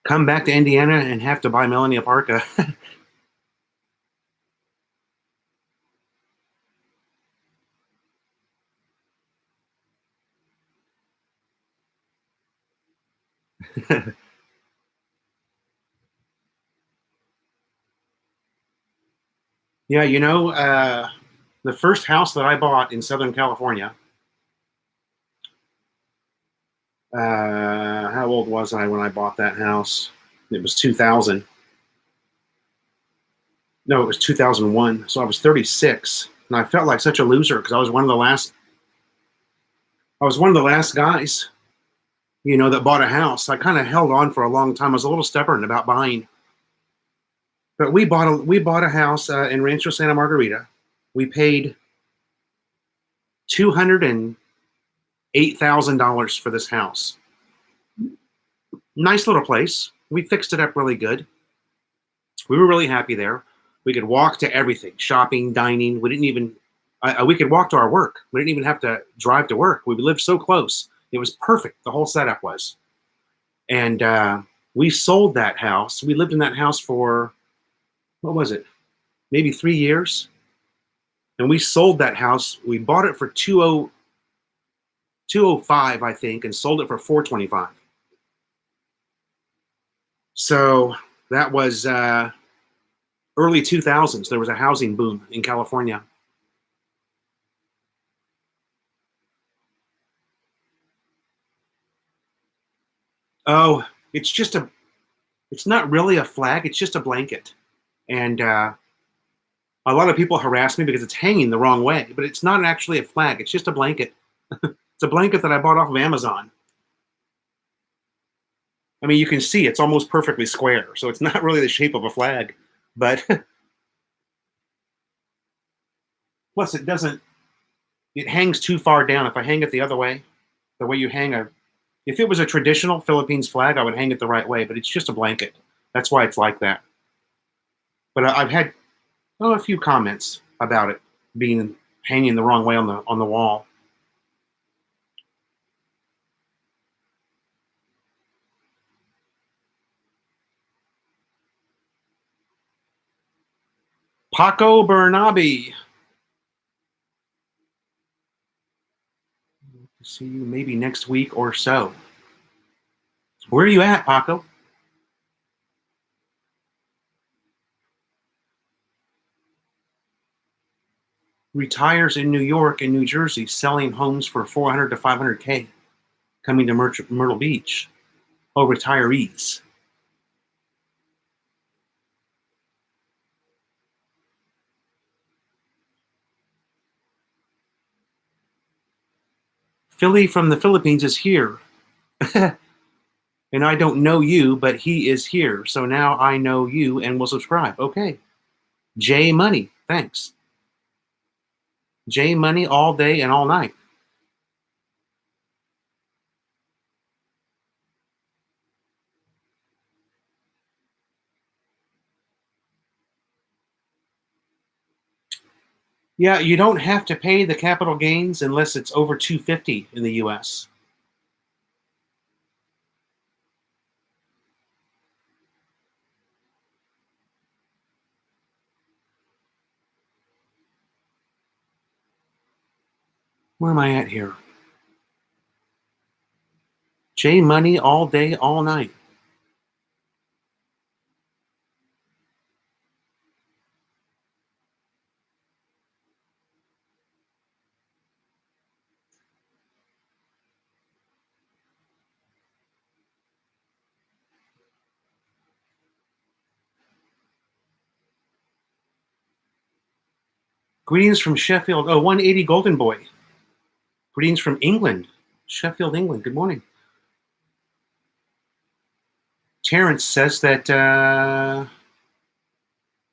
Come back to Indiana and have to buy Melanie a parka. Yeah, you know, the first house that I bought in Southern California, how old was I when I bought that house? It was 2000. No, it was 2001. So I was 36, and I felt like such a loser because I was one of the last guys, you know, that bought a house. I kind of held on for a long time. I was a little stubborn about buying. But we bought a house in Rancho Santa Margarita. We paid $208,000 for this house. Nice little place. We fixed it up really good. We were really happy there. We could walk to everything, shopping, dining. We didn't even, we could walk to our work. We didn't even have to drive to work. We lived so close. It was perfect. The whole setup was. And we sold that house. We lived in that house for, what was it? Maybe 3 years. And we sold that house. We bought it for $205, I think, and sold it for $425. So that was early 2000s. There was a housing boom in California. Oh, it's not really a flag. It's just a blanket. And a lot of people harass me because it's hanging the wrong way, but it's not actually a flag. It's just a blanket. It's a blanket that I bought off of Amazon. I mean, you can see it's almost perfectly square, so it's not really the shape of a flag. But plus, it hangs too far down. If I hang it the other way, the way you hang if it was a traditional Philippines flag, I would hang it the right way, but it's just a blanket. That's why it's like that. But I've had a few comments about it being hanging the wrong way on the wall. Paco Bernabe. See you maybe next week or so. Where are you at, Paco? Retires in New York and New Jersey, selling homes for 400 to 500K, coming to Myrtle Beach. Oh, retirees. Philly from the Philippines is here. And I don't know you, but he is here. So now I know you and will subscribe. Okay. J Money. Thanks. J Money all day and all night. Yeah, you don't have to pay the capital gains unless it's over 250 in the US. Where am I at here? J Money all day, all night. Greetings from Sheffield. Oh, 180 Golden Boy. Greetings from England. Sheffield, England. Good morning. Terrence says that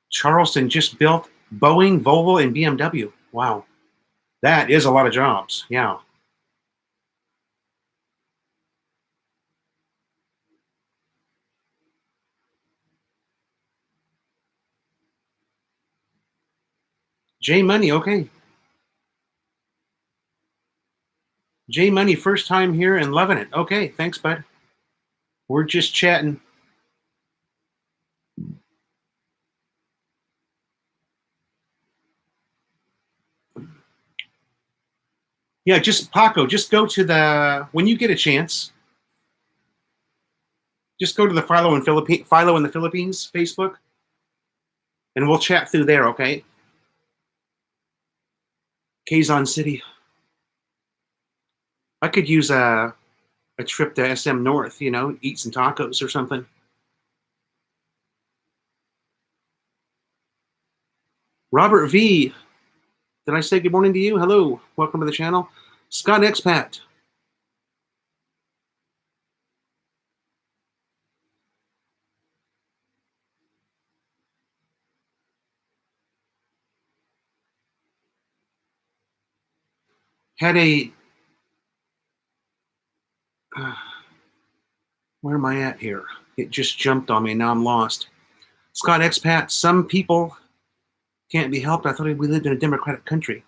Charleston just built Boeing, Volvo, and BMW. Wow. That is a lot of jobs. Yeah. J Money, okay. J Money, first time here and loving it. Okay, thanks, bud. We're just chatting. Yeah, just Paco, just go to when you get a chance, just go to the Philo in the Philippines Facebook, and we'll chat through there, okay? Quezon City. I could use a trip to SM North, eat some tacos or something. Robert V. Did I say good morning to you? Hello. Welcome to the channel. Scott Expat. Had a... where am I at here? It just jumped on me. Now I'm lost. Scott Expat. Some people can't be helped. I thought we lived in a democratic country.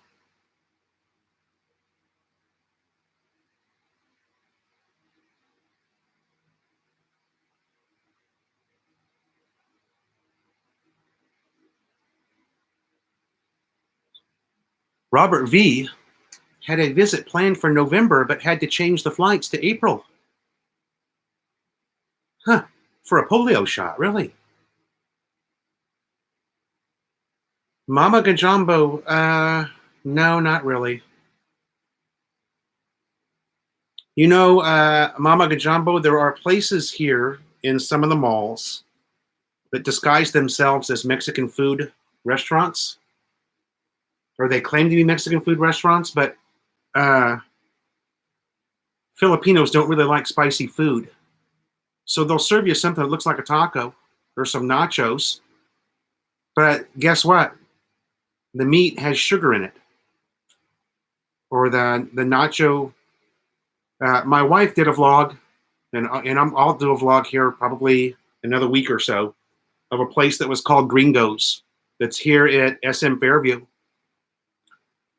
Robert V. had a visit planned for November, but had to change the flights to April. Huh. For a polio shot, really? Mama Gajambo, no, not really. You know, Mama Gajambo, there are places here in some of the malls that disguise themselves as Mexican food restaurants, or they claim to be Mexican food restaurants, but Filipinos don't really like spicy food. So they'll serve you something that looks like a taco or some nachos, but guess what? The meat has sugar in it. Or the nacho. My wife did a vlog, and I'll do a vlog here probably another week or so, of a place that was called Gringos that's here at SM Fairview.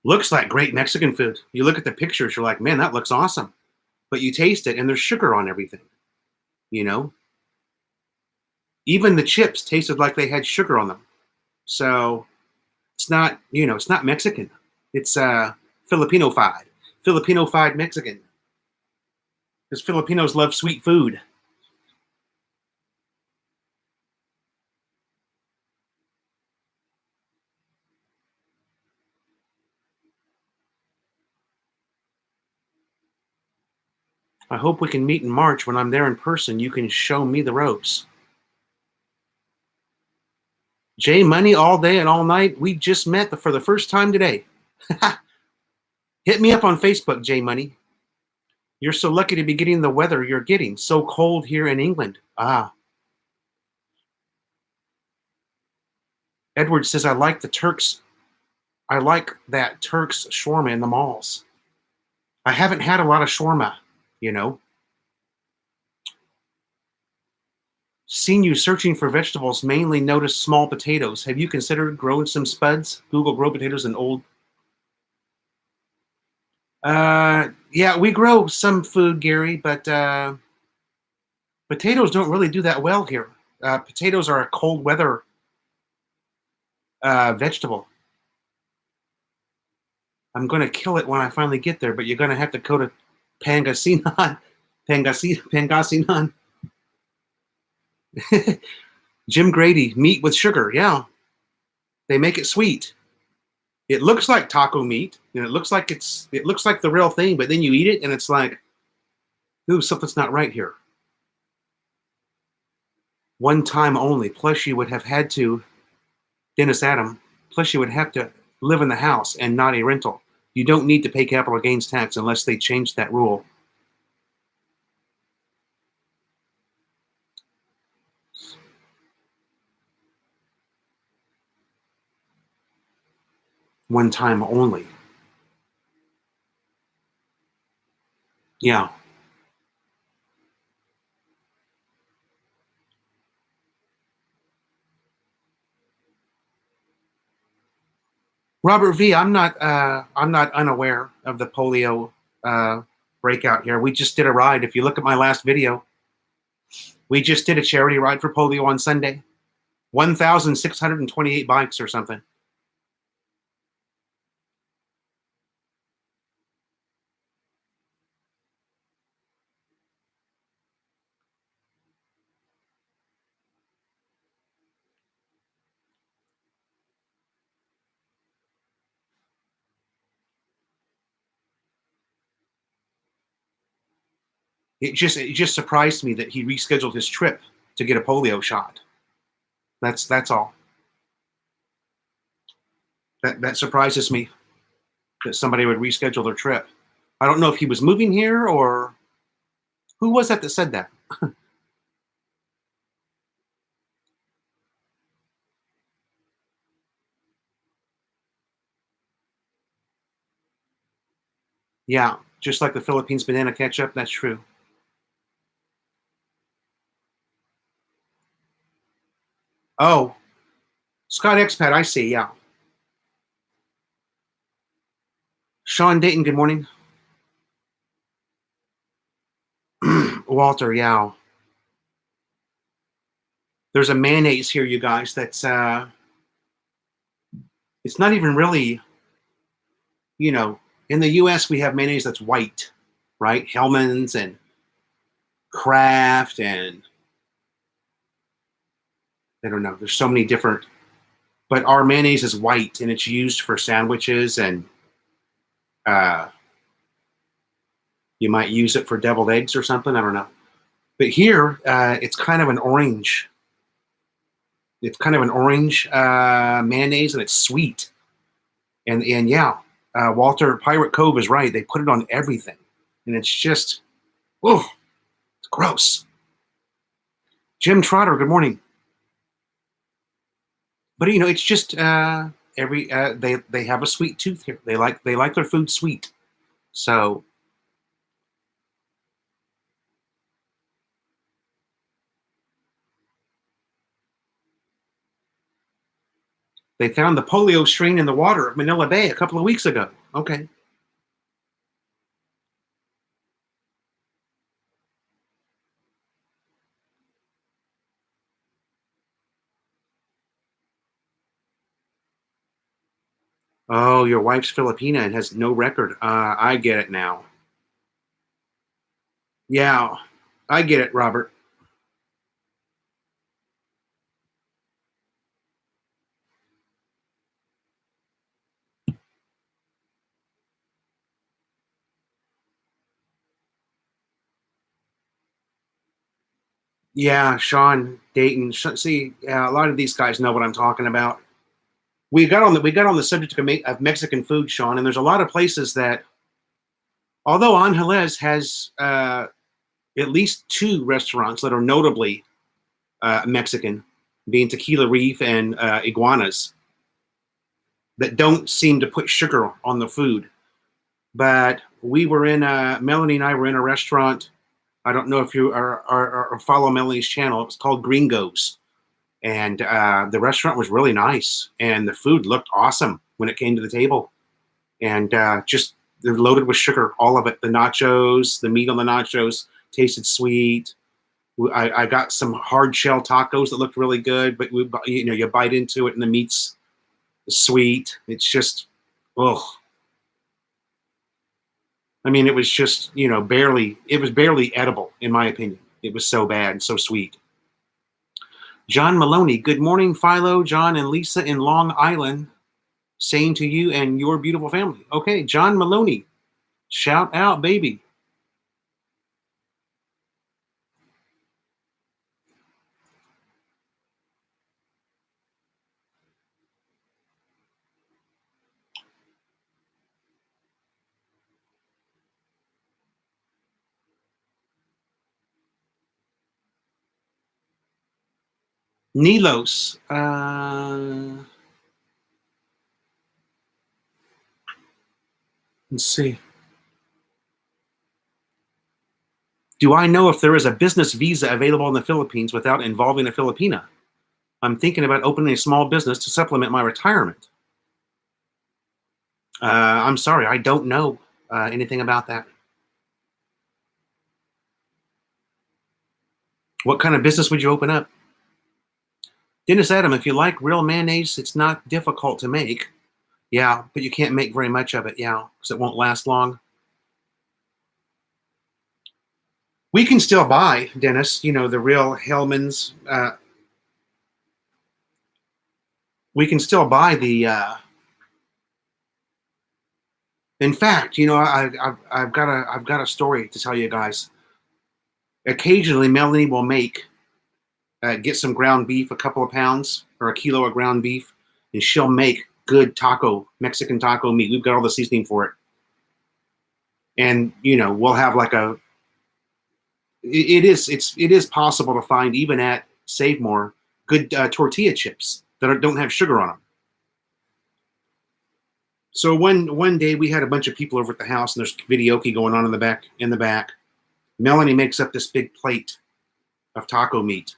Looks like great Mexican food. You look at the pictures, you're like, man, that looks awesome. But you taste it, and there's sugar on everything. You know? Even the chips tasted like they had sugar on them. So it's not, it's not Mexican. It's Filipino-fied. Filipino-fied Mexican. Because Filipinos love sweet food. I hope we can meet in March. When I'm there in person, you can show me the ropes. Jay Money all day and all night. We just met for the first time today. Hit me up on Facebook, Jay Money. You're so lucky to be getting the weather you're getting. So cold here in England. Ah. Edward says, I like that Turk's shawarma in the malls. I haven't had a lot of shawarma, Seen you searching for vegetables, mainly noticed small potatoes. Have you considered growing some spuds? Google grow potatoes in old. Yeah, we grow some food, Gary, but potatoes don't really do that well here. Potatoes are a cold weather vegetable. I'm going to kill it when I finally get there, but you're going to have to go to Pangasinan. Pangasinan. Jim Grady, meat with sugar. Yeah. They make it sweet. It looks like taco meat, and it looks like the real thing, but then you eat it and it's like, ooh, something's not right here. One time only. Plus you would have had to, Dennis Adam, plus you would have to live in the house and not a rental. You don't need to pay capital gains tax unless they change that rule. One time only. Yeah. Robert V, I'm not unaware of the polio breakout here. We just did a ride. If you look at my last video, we just did a charity ride for polio on Sunday. 1,628 bikes or something. It just surprised me that he rescheduled his trip to get a polio shot. That's all. That surprises me that somebody would reschedule their trip. I don't know if he was moving here or who was that said that? Yeah, just like the Philippines banana ketchup, that's true. Oh, Scott Expat, I see, yeah. Sean Dayton, good morning. Walter, yeah. There's a mayonnaise here, you guys, that's it's not even really, in the US we have mayonnaise that's white, right? Hellman's and Kraft and I don't know. There's so many different, but our mayonnaise is white and it's used for sandwiches, and uh, you might use it for deviled eggs or something. I don't know. But here, it's kind of an orange. It's kind of an orange mayonnaise, and it's sweet. And yeah, Walter Pirate Cove is right. They put it on everything, and it's just, oh, it's gross. Jim Trotter, good morning. But you know, it's just they have a sweet tooth here. They like their food sweet. So they found the polio strain in the water of Manila Bay a couple of weeks ago. Okay. Oh, your wife's Filipina and has no record. I get it now. Yeah, I get it, Robert. Yeah, Sean Dayton. See, yeah, a lot of these guys know what I'm talking about. We got on the subject of Mexican food, Sean, and there's a lot of places that, although Angeles has at least two restaurants that are notably Mexican, being Tequila Reef and Iguanas, that don't seem to put sugar on the food. But we were in Melanie and I were in a restaurant. I don't know if you are follow Melanie's channel. It's called Gringos, and the restaurant was really nice, and the food looked awesome when it came to the table, and just they're loaded with sugar, all of it. The nachos, the meat on the nachos tasted sweet. I got some hard shell tacos that looked really good, but you know, you bite into it and the meat's sweet. It's just, ugh. I mean, it was just, you know, it was barely edible, in my opinion. It was so bad and so sweet. John Maloney, good morning, Philo, John, and Lisa in Long Island. Same to you and your beautiful family. Okay, John Maloney, shout out, baby. Nilos, let's see. Do I know if there is a business visa available in the Philippines without involving a Filipina? I'm thinking about opening a small business to supplement my retirement. I'm sorry, I don't know anything about that. What kind of business would you open up? Dennis Adam, if you like real mayonnaise, it's not difficult to make. Yeah, but you can't make very much of it, yeah, because it won't last long. We can still buy, Dennis, you know, the real Hellman's. We can still buy the. In fact, you know, I've got a story to tell you guys. Occasionally, Melanie will get some ground beef, a couple of pounds or a kilo of ground beef, and she'll make good Mexican taco meat. We've got all the seasoning for it, and you know, we'll have like it is possible to find even at Save More good tortilla chips that don't have sugar on them. So one day we had a bunch of people over at the house, and there's videoke going on in the back. Melanie makes up this big plate of taco meat,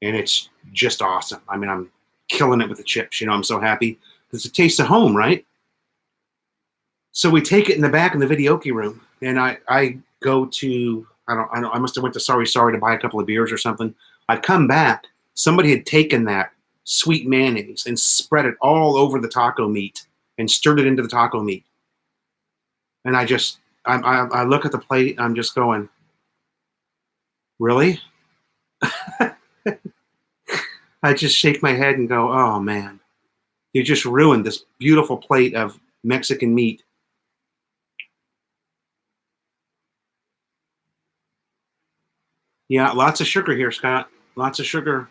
and it's just awesome. I mean, I'm killing it with the chips. You know, I'm so happy. It's a taste of home, right? So we take it in the back in the videoke room, and I go to I must have went to Sorry to buy a couple of beers or something. I come back, somebody had taken that sweet mayonnaise and spread it all over the taco meat and stirred it into the taco meat. And I look at the plate, I'm just going, really? I just shake my head and go, oh man, you just ruined this beautiful plate of Mexican meat. Yeah, lots of sugar here, Scott. Lots of sugar.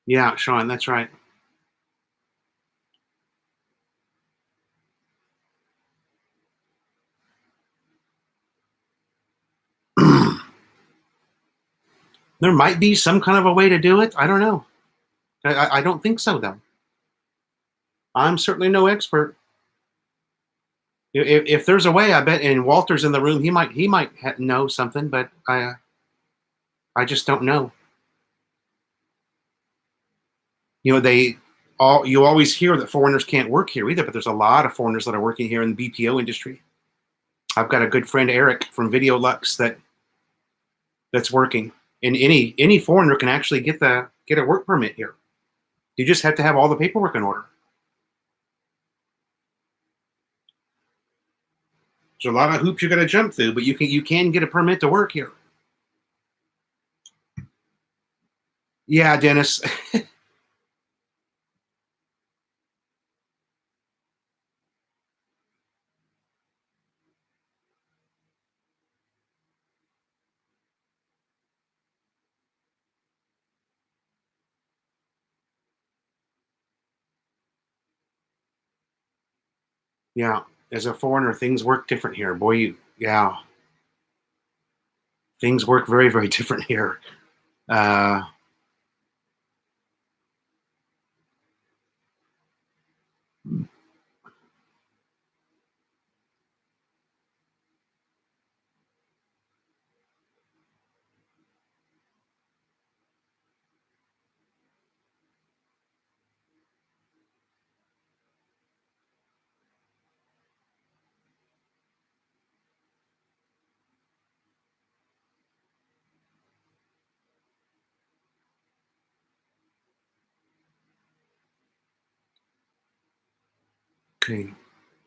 Yeah, Sean, that's right. There might be some kind of a way to do it. I don't know. I don't think so, though. I'm certainly no expert. If there's a way, I bet, and Walter's in the room, he might know something, but I just don't know. They all you always hear that foreigners can't work here either, but there's a lot of foreigners that are working here in the BPO industry. I've got a good friend Eric from Video Lux that's working, and any foreigner can actually get a work permit here. You just have to have all the paperwork in order. There's a lot of hoops you got to jump through, but you can get a permit to work here. Yeah, Dennis. Yeah, as a foreigner, things work different here. Boy, yeah, things work very, very different here. Uh, okay.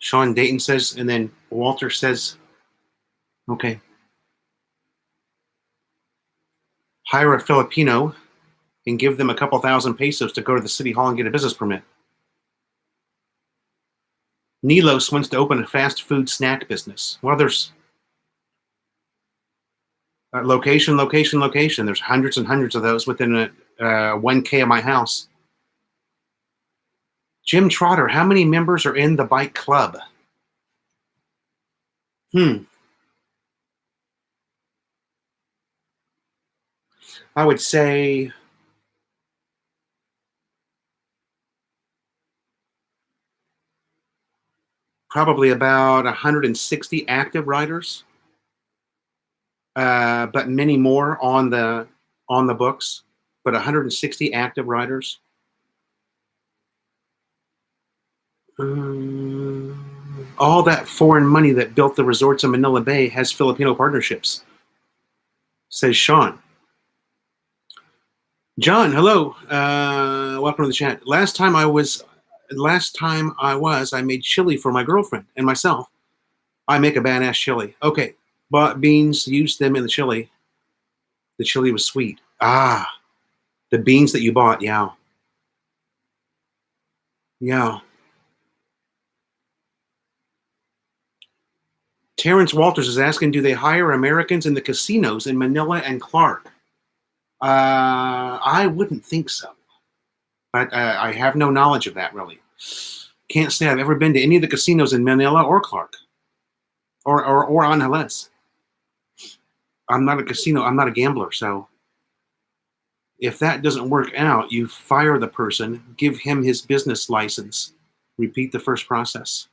Sean Dayton says, and then Walter says, okay, hire a Filipino and give them a couple thousand pesos to go to the city hall and get a business permit. Nilos wants to open a fast food snack business. Well, there's location, location, location. There's hundreds and hundreds of those within a 1K of my house. Jim Trotter, how many members are in the bike club? I would say probably about 160 active riders, but many more on the books. But 160 active riders. All that foreign money that built the resorts in Manila Bay has Filipino partnerships, says Sean. John, hello. Welcome to the chat. Last time I was, I made chili for my girlfriend and myself. I make a badass chili. Okay, bought beans, used them in the chili. The chili was sweet. Ah, the beans that you bought. Yeah, yeah. Terrence Walters is asking, do they hire Americans in the casinos in Manila and Clark? I wouldn't think so, but I have no knowledge of that really. Can't say I've ever been to any of the casinos in Manila or Clark or Angeles. I'm not a casino. I'm not a gambler. So if that doesn't work out, you fire the person, give him his business license, repeat the first process.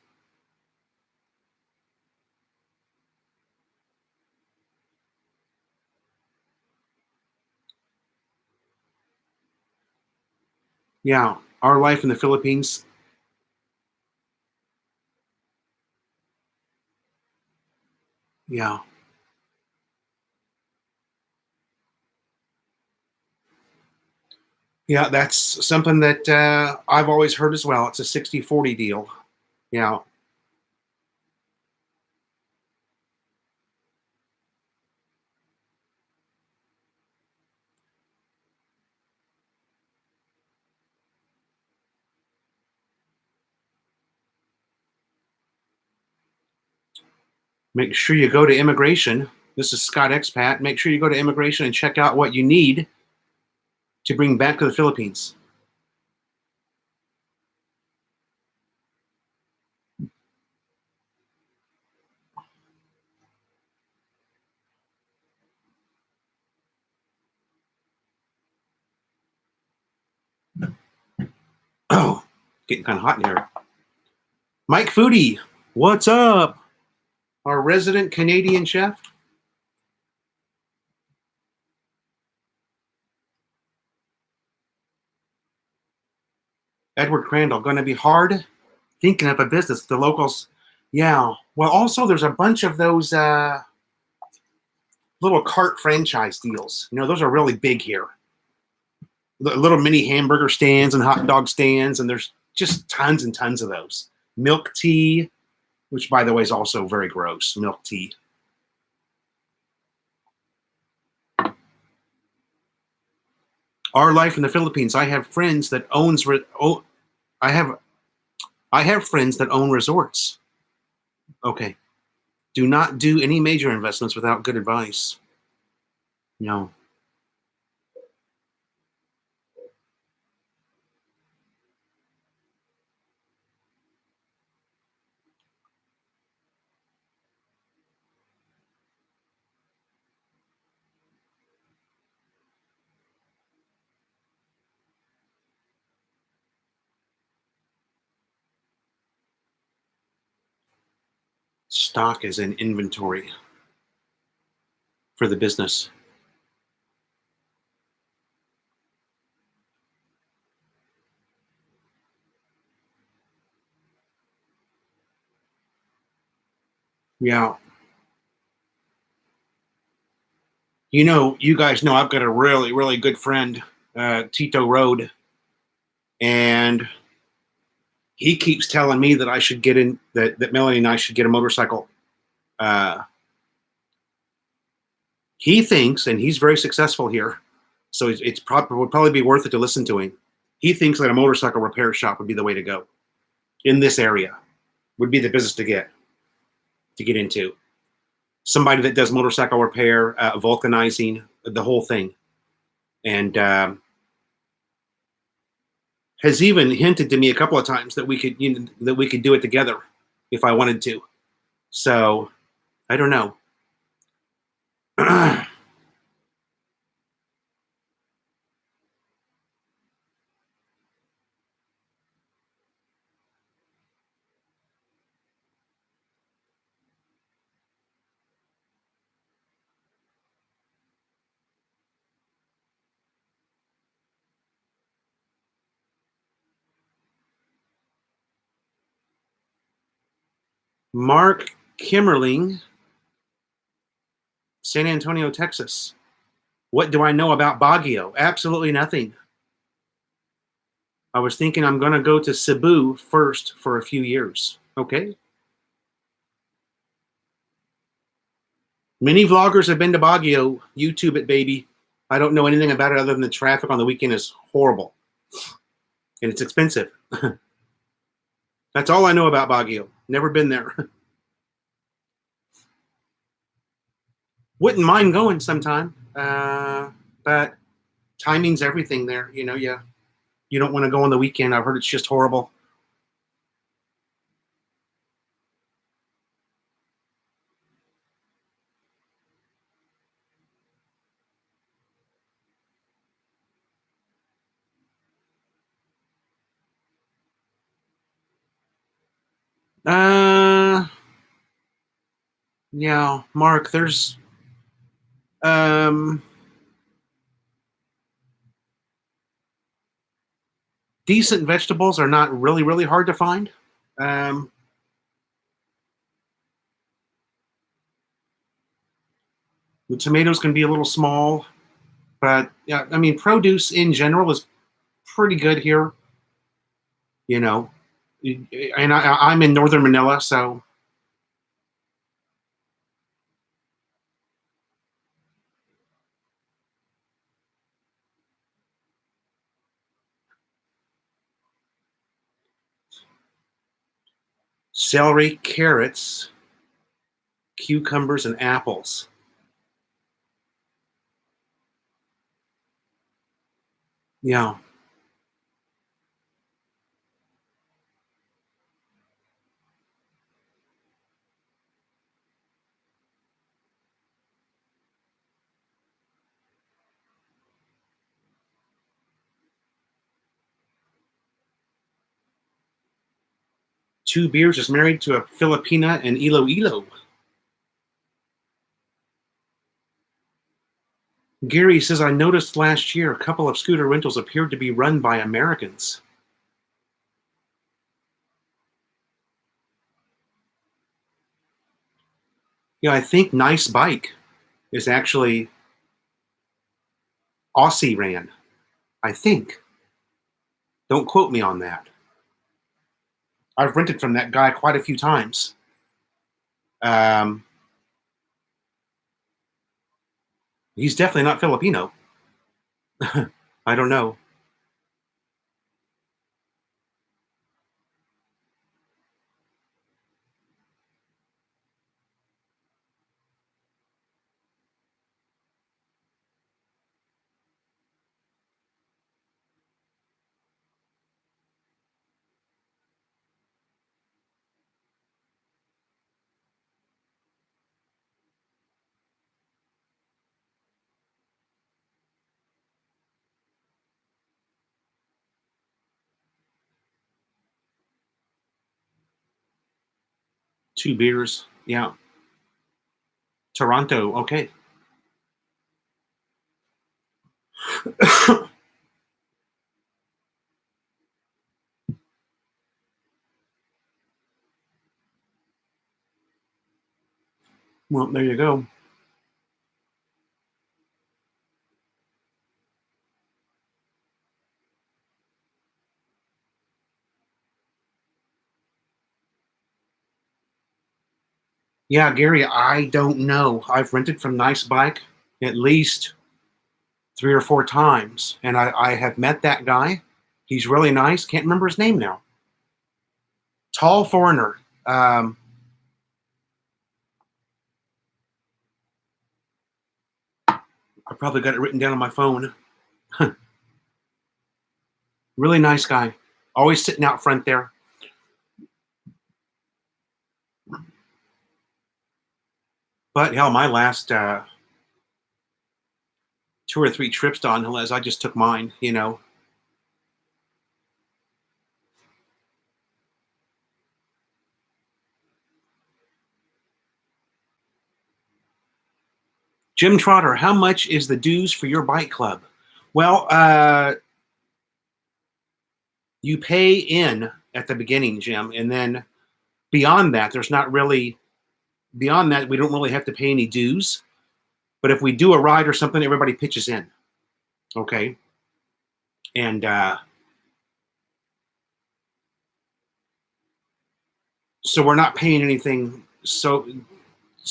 Yeah. Our life in the Philippines. Yeah. Yeah, that's something that I've always heard as well. It's a 60-40 deal. Yeah. Make sure you go to immigration. This is Scott Expat. Make sure you go to immigration and check out what you need to bring back to the Philippines. Oh, getting kind of hot in here. Mike Foodie, what's up? Our resident Canadian chef. Edward Crandall, going to be hard thinking of a business. The locals, yeah. Well, also there's a bunch of those little cart franchise deals. You know, those are really big here. Little mini hamburger stands and hot dog stands, and there's just tons and tons of those. Milk tea, which by the way is also very gross. Milk tea. Our life in the Philippines. I have friends that I have friends that own resorts. Okay. Do not do any major investments without good advice. No. Stock is in inventory for the business. Yeah. You know, you guys know I've got a really, really good friend, Tito Road, and he keeps telling me that I should get in, that Melanie and I should get a motorcycle. Uh, he thinks, and he's very successful here, so would probably be worth it to listen to him. He thinks that a motorcycle repair shop would be the way to go in this area, would be the business to get into. Somebody that does motorcycle repair, vulcanizing, the whole thing, and has even hinted to me a couple of times that we could, that we could do it together if I wanted to. So I don't know. Mark Kimmerling, San Antonio, Texas. What do I know about Baguio? Absolutely nothing. I was thinking I'm going to go to Cebu first for a few years. Okay. Many vloggers have been to Baguio. YouTube it, baby. I don't know anything about it other than the traffic on the weekend is horrible. And it's expensive. That's all I know about Baguio. Never been there. Wouldn't mind going sometime. But timing's everything there. You know, you don't want to go on the weekend. I've heard it's just horrible. Uh, yeah, Mark, there's um Decent vegetables are not really, really hard to find. Um, the tomatoes can be a little small, but yeah, I mean, produce in general is pretty good here. You know, and I'm in northern Manila, so celery, carrots, cucumbers, and apples. Yeah, 2 beers is married to a Filipina in Iloilo. Gary says, I noticed last year a couple of scooter rentals appeared to be run by Americans. Yeah, I think Nice Bike is actually Aussie ran. I think. Don't quote me on that. I've rented from that guy quite a few times. Um, he's definitely not Filipino. I don't know. 2 beers. Yeah. Toronto. Okay. Well, there you go. Yeah, Gary, I don't know. I've rented from Nice Bike at least 3 or 4 times, and I have met that guy. He's really nice. Can't remember his name now. Tall foreigner. I probably got it written down on my phone. Really nice guy. Always sitting out front there. But hell, my last 2 or 3 trips to Angeles, I just took mine, you know. Jim Trotter, how much is the dues for your bike club? Well, you pay in at the beginning, Jim, and then beyond that, beyond that, we don't really have to pay any dues. But if we do a ride or something, everybody pitches in. Okay. And so we're not paying anything. So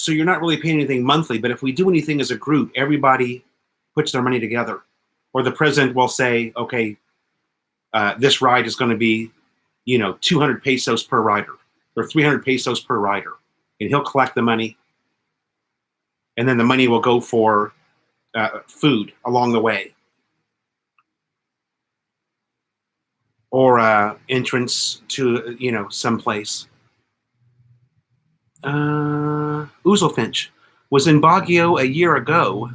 you're not really paying anything monthly. But if we do anything as a group, everybody puts their money together. Or the president will say, okay, this ride is going to be, 200 pesos per rider or 300 pesos per rider. And he'll collect the money. And then the money will go for food along the way. Or entrance to, someplace. Ouzelfinch was in Baguio a year ago,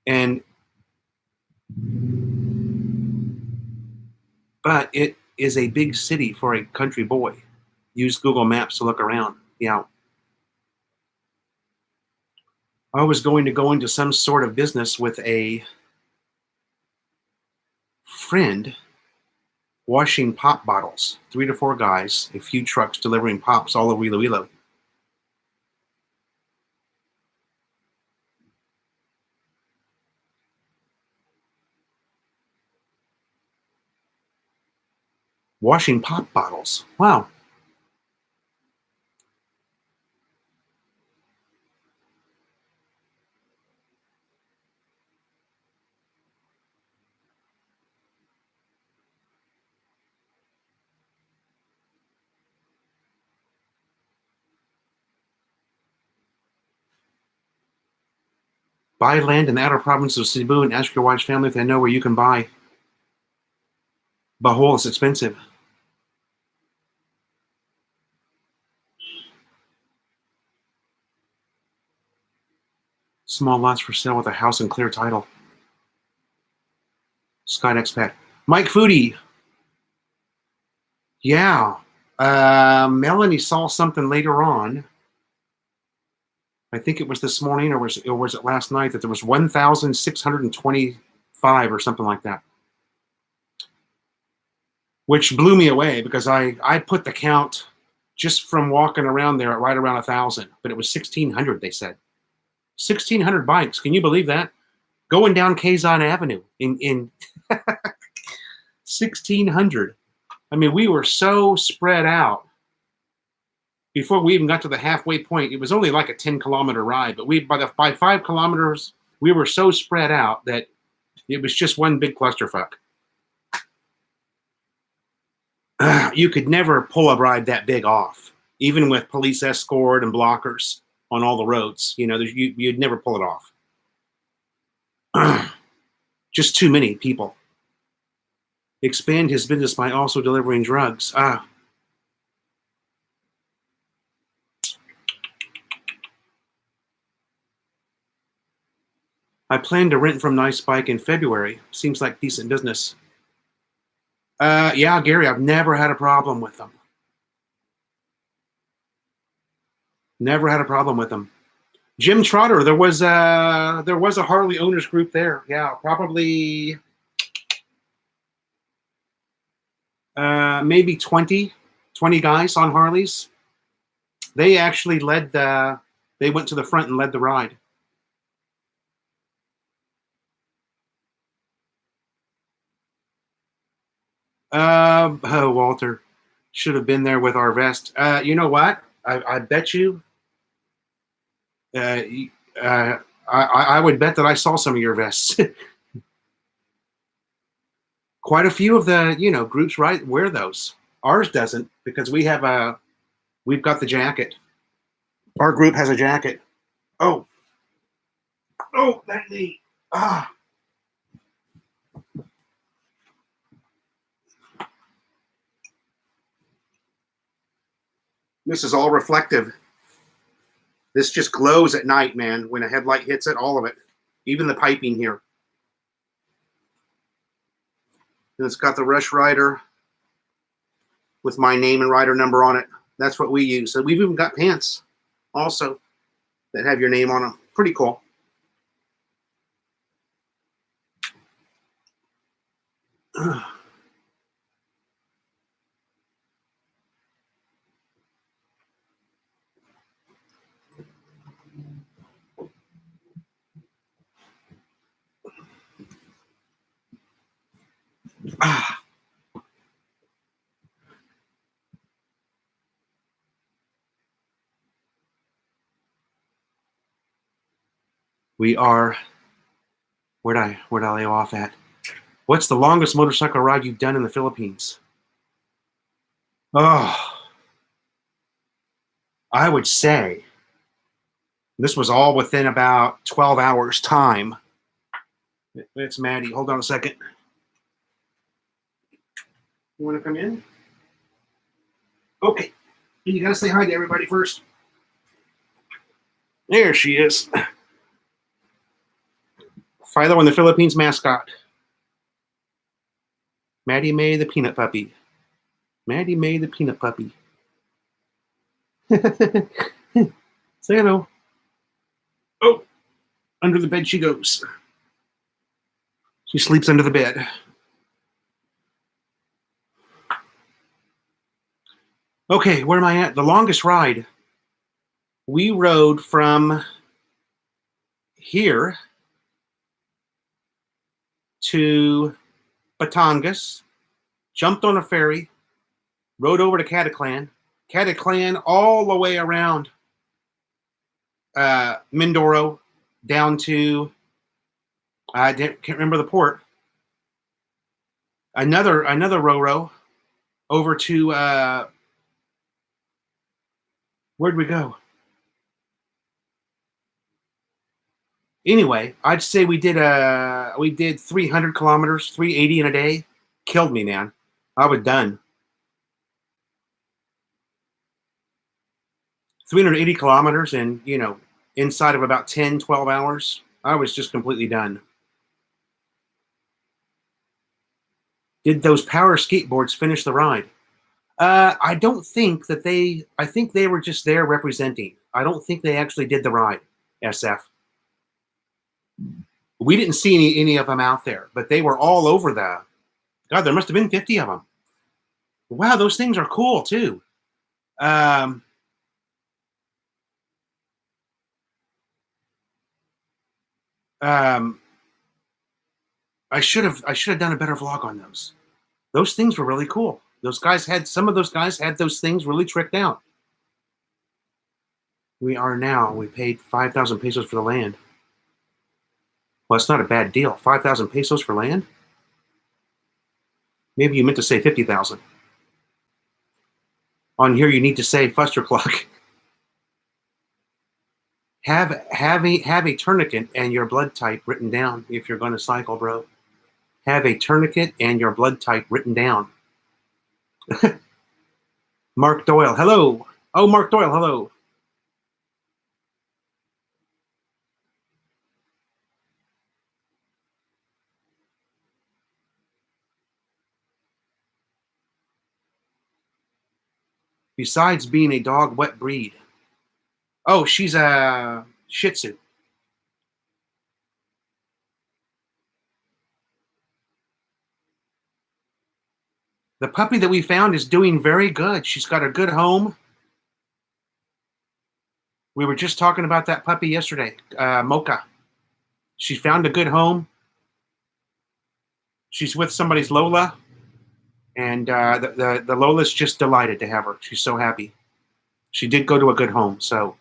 and but it is a big city for a country boy. Use Google Maps to look around. Yeah, I was going to go into some sort of business with a friend, Washing pop bottles. 3 to 4 guys, a few trucks delivering pops all over Iloilo. Washing pop bottles. Wow. Buy land in the outer province of Cebu and ask your wife's family if they know where you can buy. Bahol is expensive. Small lots for sale with a house and clear title. Scott Expat. Mike Foodie. Yeah. Melanie saw something later on. I think it was this morning or was it last night that there was 1,625 or something like that. Which blew me away because I put the count just from walking around there at right around 1,000, but it was 1,600, they said. 1,600 bikes. Can you believe that? Going down Quezon Avenue in 1,600. I mean, we were so spread out. Before we even got to the halfway point, it was only like a 10-kilometer ride, but by 5 kilometers, we were so spread out that it was just one big clusterfuck. You could never pull a ride that big off, even with police escort and blockers on all the roads. You know, you'd never pull it off. Just too many people. Expand his business by also delivering drugs. I plan to rent from Nice Bike in February. Seems like decent business. Yeah, Gary, I've never had a problem with them. Never had a problem with them. Jim Trotter, there was a Harley owners group there. Yeah, probably maybe 20 guys on Harleys. They actually they went to the front and led the ride. Oh, Walter, should have been there with our vest. You know what? I bet you. I would bet that I saw some of your vests. Quite a few of the groups wear those. Ours doesn't because we've got the jacket. Our group has a jacket. Oh, that knee. This is all reflective. This just glows at night, man. When a headlight hits it, all of it, even the piping here. And it's got the Rush Rider with my name and rider number on it. That's what we use. So we've even got pants also that have your name on them. Pretty cool. We are. Where'd I lay off at? What's the longest motorcycle ride you've done in the Philippines? Oh, I would say this was all within about 12 hours time. It's Maddie. Hold on a second. You want to come in? Okay. You got to say hi to everybody first. There she is. Philo in the Philippines mascot. Maddie May the peanut puppy. Maddie May the peanut puppy. Say hello. Oh, under the bed she goes. She sleeps under the bed. Okay, where am I at? The longest ride. We rode from here to Batangas, jumped on a ferry, rode over to Cataclan all the way around Mindoro down to can't remember the port. Another Roro over to where'd we go? Anyway, I'd say we did 300 kilometers, 380 in a day. Killed me, man. I was done. 380 kilometers and, inside of about 10, 12 hours, I was just completely done. Did those power skateboards finish the ride? I don't think that I think they were just there representing. I don't think they actually did the ride, SF. We didn't see any of them out there, but they were all over God, there must have been 50 of them. Wow, those things are cool too. I should have done a better vlog on those. Those things were really cool. Some of those guys had those things really tricked out. We paid 5,000 pesos for the land. Well, it's not a bad deal. 5,000 pesos for land? Maybe you meant to say 50,000. On here, you need to say Fuster Clock. Have a tourniquet and your blood type written down if you're going to cycle, bro. Have a tourniquet and your blood type written down. Mark Doyle, hello. Oh, Mark Doyle, hello. Besides being a dog, what breed? Oh, she's a Shih Tzu. The puppy that we found is doing very good. She's got a good home. We were just talking about that puppy yesterday, Mocha. She found a good home. She's with somebody's Lola, and the Lola's just delighted to have her. She's so happy. She did go to a good home, so.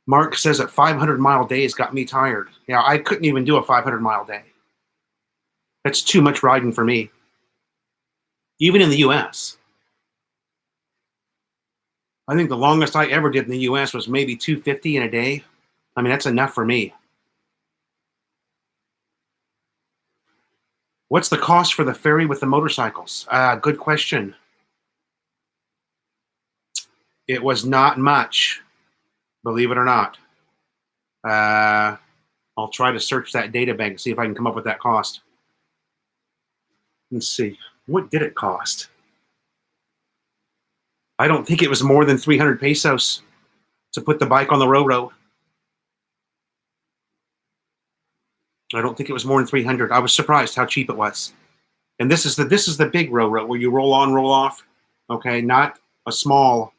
Mark says that 500-mile days got me tired. Yeah, I couldn't even do a 500-mile day. That's too much riding for me. Even in the U.S. I think the longest I ever did in the U.S. was maybe 250 in a day. I mean, that's enough for me. What's the cost for the ferry with the motorcycles? Good question. It was not much, believe it or not. I'll try to search that data bank and see if I can come up with that cost. Let's see. What did it cost? I don't think it was more than 300 pesos to put the bike on the Roro. I don't think it was more than 300. I was surprised how cheap it was. And this is the big Roro where you roll on, roll off. Okay, not a small.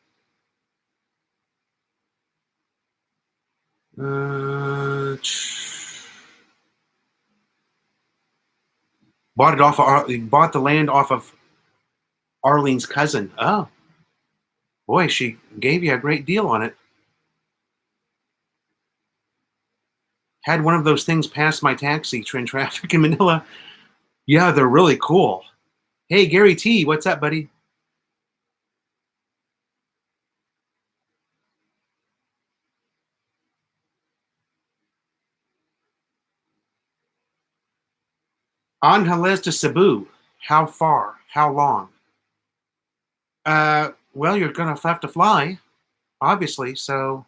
Bought the land off of Arlene's cousin. Oh, boy, she gave you a great deal on it. Had one of those things pass my taxi in traffic in Manila. Yeah, they're really cool. Hey, Gary T, what's up, buddy? Angeles to Cebu. How far? How long? Well, you're going to have to fly, obviously, so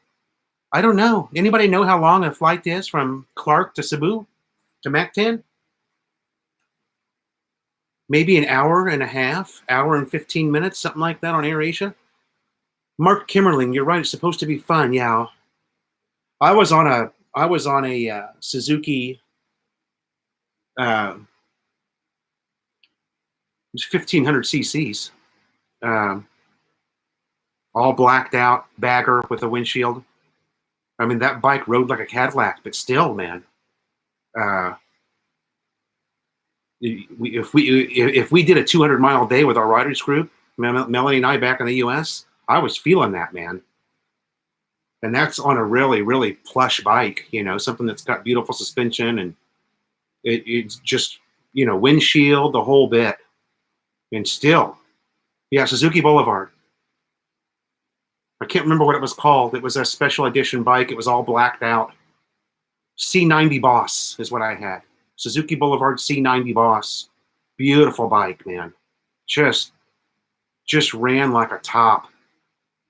I don't know. Anybody know how long a flight is from Clark to Cebu to MAC-10? Maybe an hour and a half, hour and 15 minutes, something like that on AirAsia. Mark Kimmerling, you're right. It's supposed to be fun. Yeah, I was on a Suzuki. It was 1,500 cc's. Um, all blacked out, bagger with a windshield. I mean, that bike rode like a Cadillac, but still, man. Uh, if we did a 200-mile day with our riders group, Melanie and I back in the U.S., I was feeling that, man. And that's on a really, really plush bike, you know, something that's got beautiful suspension and it's just, you know, windshield, the whole bit. And still, yeah, Suzuki Boulevard. I can't remember what it was called. It was a special edition bike. It was all blacked out. C90 Boss is what I had. Suzuki Boulevard C90 Boss. Beautiful bike, man. Just ran like a top.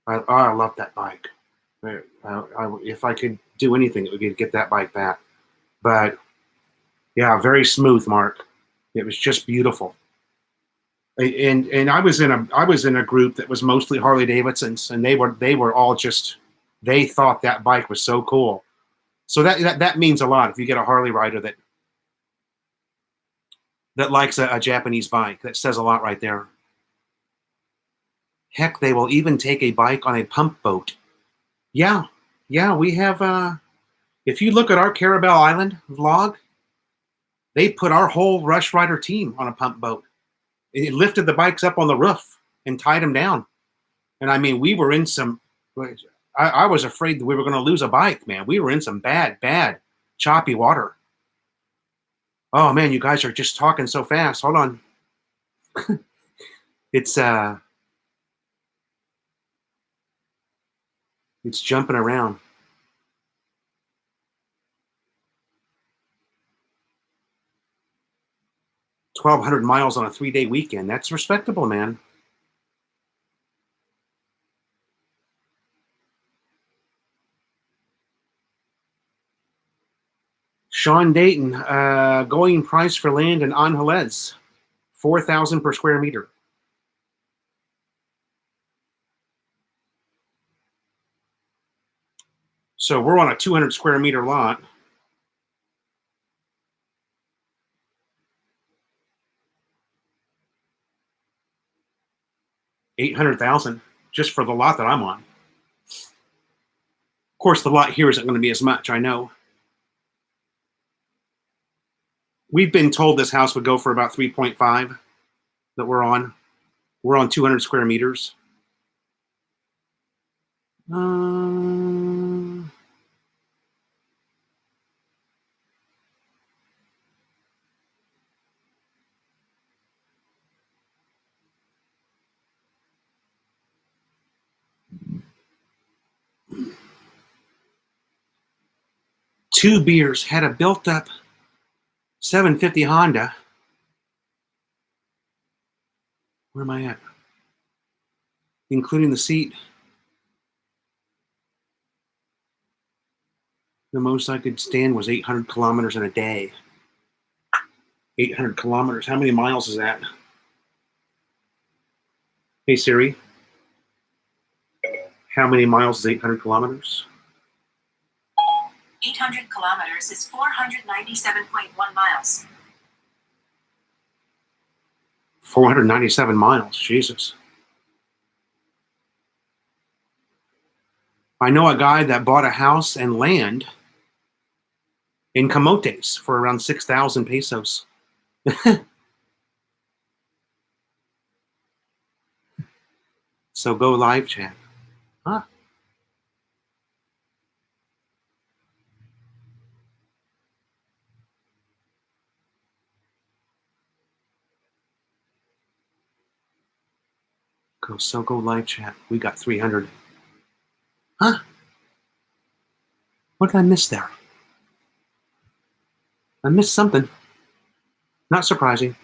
I love that bike. If I could do anything, it would be to get that bike back. But yeah, very smooth, Mark. It was just beautiful. And I was in a group that was mostly Harley Davidsons, and they were all just, they thought that bike was so cool. So that means a lot if you get a Harley rider that likes a Japanese bike. That says a lot right there. Heck, they will even take a bike on a pump boat. Yeah, we have. If you look at our Carabel Island vlog, they put our whole Rush Rider team on a pump boat. It lifted the bikes up on the roof and tied them down. And I mean, we were in some. I was afraid that we were going to lose a bike, man. We were in some bad, choppy water. Oh man, you guys are just talking so fast. Hold on. It's jumping around. 1,200 miles on a 3-day weekend. That's respectable, man. Sean Dayton, going price for land in Angeles, $4,000 per square meter. So we're on a 200 square meter lot. $800,000 just for the lot that I'm on. Of course, the lot here isn't going to be as much, I know. We've been told this house would go for about 3.5 that we're on. We're on 200 square meters. 2 beers, had a built-up 750 Honda. Where am I at? Including the seat. The most I could stand was 800 kilometers in a day. 800 kilometers. How many miles is that? Hey Siri. How many miles is 800 kilometers? 800 kilometers is 497.1 miles. 497 miles. Jesus. I know a guy that bought a house and land in Camotes for around 6,000 pesos. So go live chat. Huh? Go live chat. We got 300. Huh? What did I miss there? I missed something. Not surprising.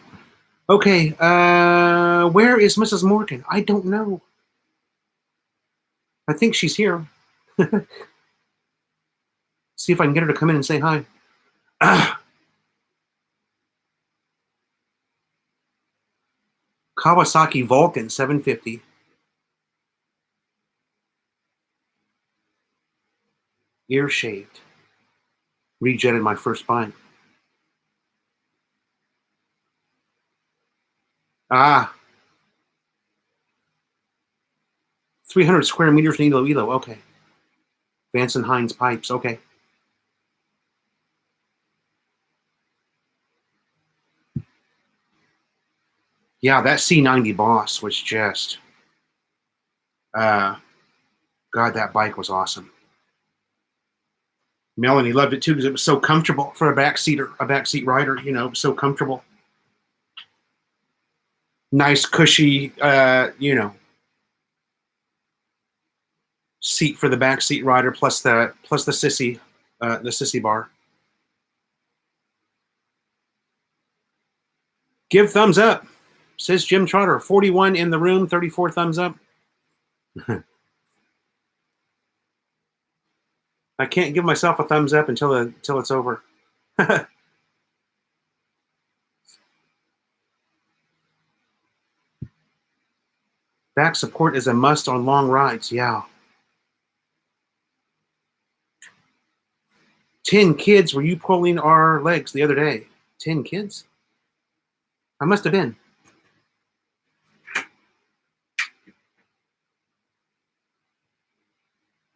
Okay, where is Mrs. Morgan? I don't know. I think she's here. See if I can get her to come in and say hi. Kawasaki Vulcan 750. Ear shaved. Rejetted my first bike. Ah. 300 square meters in Iloilo. Okay. Vance and Hines pipes. Okay. Yeah, that C90 Boss was just, God, that bike was awesome. Melanie loved it too because it was so comfortable for a backseat rider. You know, so comfortable. Nice, cushy, you know, seat for the backseat rider plus the sissy bar. Give thumbs up, says Jim Trotter. 41 in the room, 34 thumbs up. I can't give myself a thumbs up until it's over. Back support is a must on long rides. Yeah. 10 kids. Were you pulling our legs the other day? 10 kids? I must have been.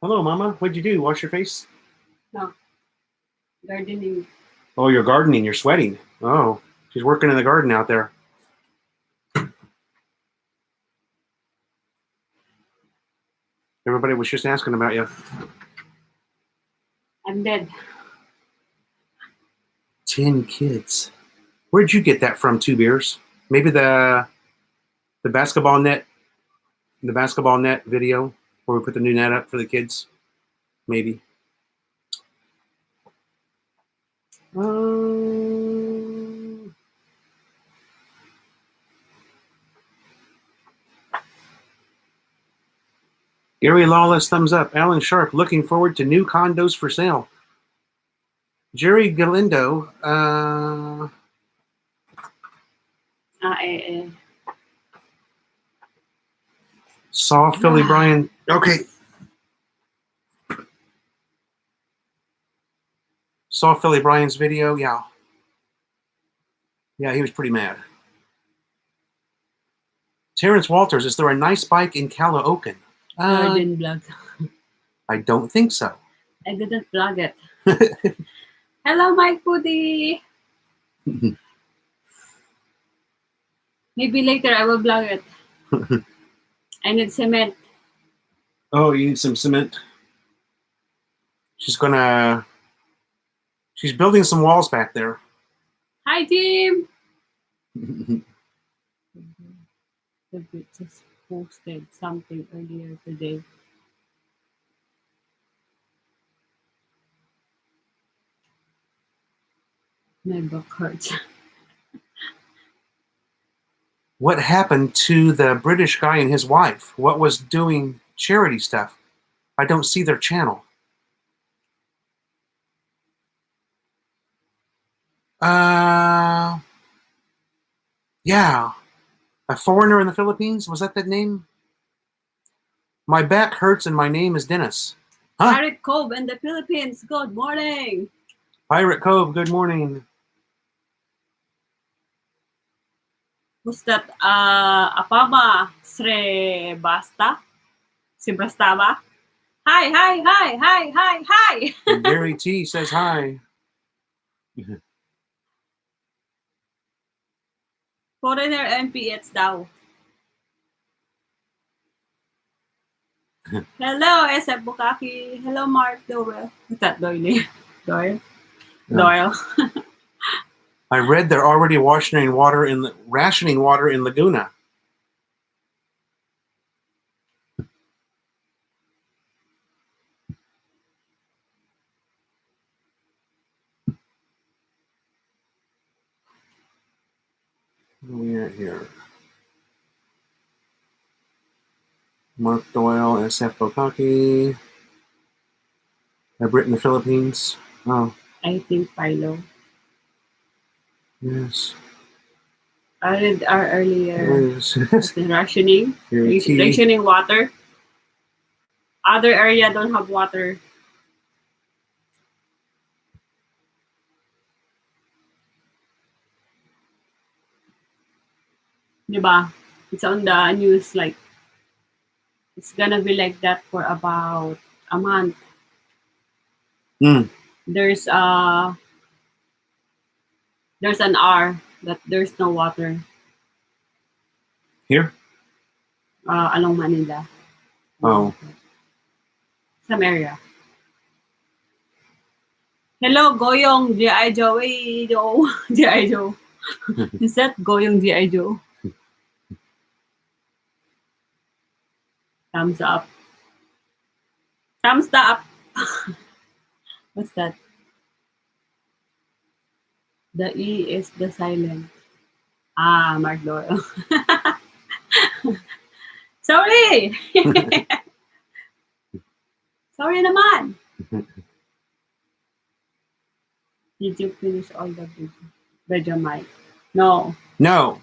Hello, Mama. What'd you do? Wash your face? No. Gardening. Oh, you're gardening. You're sweating. Oh, she's working in the garden out there. Everybody was just asking about you. I'm dead. 10 kids. Where'd you get that from, Two Beers? Maybe the basketball net video where we put the new net up for the kids. Maybe. Gary Lawless, thumbs up. Alan Sharp, looking forward to new condos for sale. Jerry Galindo, saw Philly Bryan. Okay. Saw Philly Bryan's video. Yeah. Yeah, he was pretty mad. Terrence Walters, is there a nice bike in Caloocan? I didn't blog. I don't think so. I didn't blog it. Hello, Mike Pudi. Maybe later I will blog it. I need cement. Oh, you need some cement? She's building some walls back there. Hi, team. The bit just posted something earlier today. My back hurts. What happened to the British guy and his wife? What was doing charity stuff? I don't see their channel. Yeah. A foreigner in the Philippines? Was that name? My back hurts and my name is Dennis. Huh? Pirate Cove in the Philippines. Good morning. Pirate Cove, good morning. Who's that? Apama Srebasta? Sibrastava? Hi. Gary T says hi. Foreigner MPH daw. Hello, SF Bukaki. Hello, Mark Doyle. What's that, Doyle? Doyle? No. Doyle. I read they're already rationing water in Laguna. Where are we at here? Mark Doyle, SF Bokaki. I've written the Philippines. Oh. I think Philo. Yes. I read our earlier Yes. rationing. Gary T. Rationing water. Other area don't have water. Diba? It's on the news like It's gonna be like that for about a month. Mm. There's an hour that there's no water Here? along Manila. Oh. Some area. Hello, Goyong G.I. Joe. Joe. G.I. Joe. Is that Goyong G.I. Joe? Thumbs up. Thumbs up. What's that? The E is the silent. Ah, Mark Doyle. Sorry! Sorry naman! Did you finish all the Vegemite? No. No.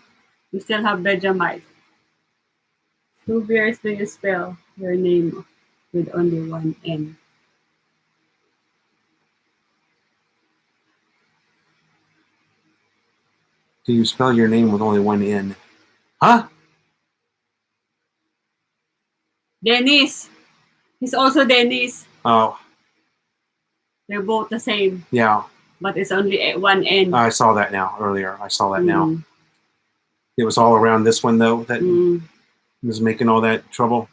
You still have Vegemite. 2 beers do you spell your name with only one N? Do you spell your name with only one N? Huh? Dennis! He's also Dennis. Oh, They're both the same, yeah. but it's only one N. I saw that now earlier. I saw that now. Mm. It was all around this one, though, that Mm. was making all that trouble.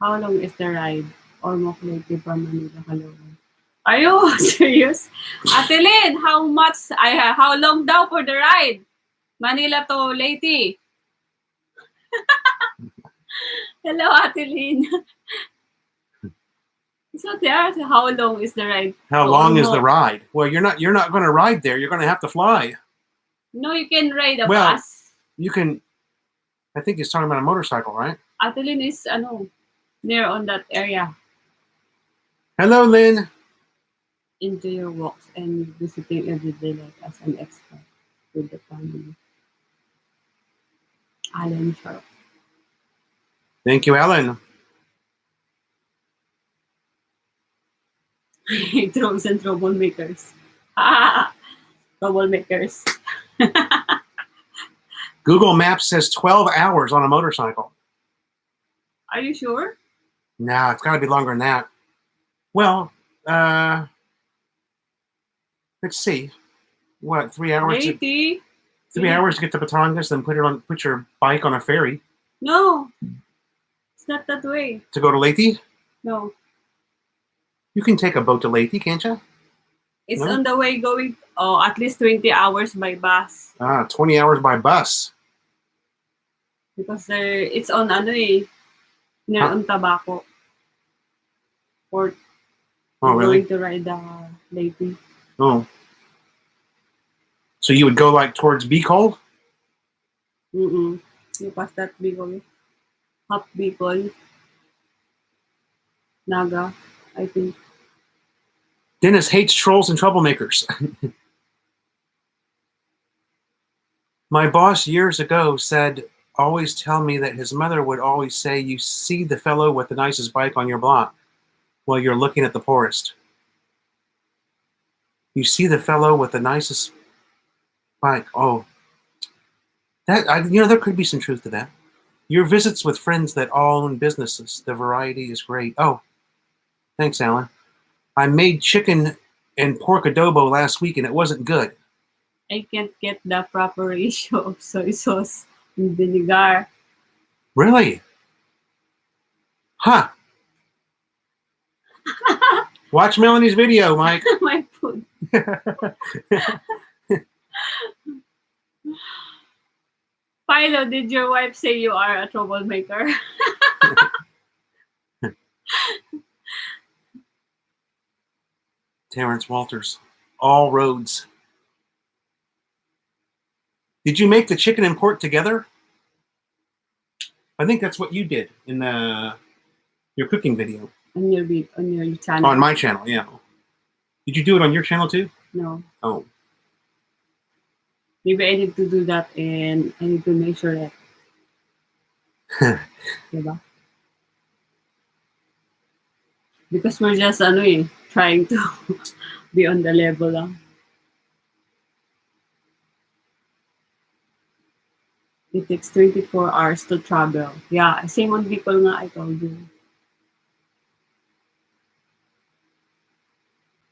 How long is the ride? Almost Leyte from Manila, Caloocan. Are you serious? Ate Lynn, how long daw for the ride? Manila to Leyte. Hello, Ate Lynn. So there, how long is the ride? How So long is the almost- ride? Well, you're not going to ride there. You're going to have to fly. No, you can ride a Well, bus. You can. I think he's talking about a motorcycle, right? Ate Lynn is near on that area. Hello, Lynn. Into your walks and visiting every day like as an expert with the family. Alan Sharp. Thank you, Ellen. Trolls and troublemakers. Ah, troublemakers. Google Maps says 12 hours on a motorcycle. Are you sure? Nah, it's got to be longer than that. Well, let's see. What, 3 hours? Lady? 3 hours to get to Batangas, then put your bike on a ferry No. It's not that way. to go to Leyte? No. You can take a boat to Leyte, can't you? It's No? on the way going, at least 20 hours by bus. 20 hours by bus. Because it's on near on Tabaco. Or Oh, really? going to ride the Lady. Oh. So you would go like towards Bicol? You pass that Bicol. Hop Bicol. Naga, I think. Dennis hates trolls and troublemakers. My boss years ago said, always tell me that his mother would always say, you see the fellow with the nicest bike on your block while you're looking at the poorest. You see the fellow with the nicest bike. Oh, there could be some truth to that. Your visits with friends that all own businesses. The variety is great. Oh, thanks, Alan. I made chicken and pork adobo last week and it wasn't good. I can't get the proper ratio of soy sauce and vinegar. Really? Huh. Watch Melanie's video, Mike. My food. Philo, did your wife say you are a troublemaker? Terrence Walters. All roads. Did you make the chicken and pork together? I think that's what you did in your cooking video. On your channel. On my channel, yeah. Did you do it on your channel too? No. Oh. Maybe I need to do that and I need to make sure that. Diba? Because we're just trying to be on the level lang. It takes 24 hours to travel. Yeah, same on Bicol nga, I told you.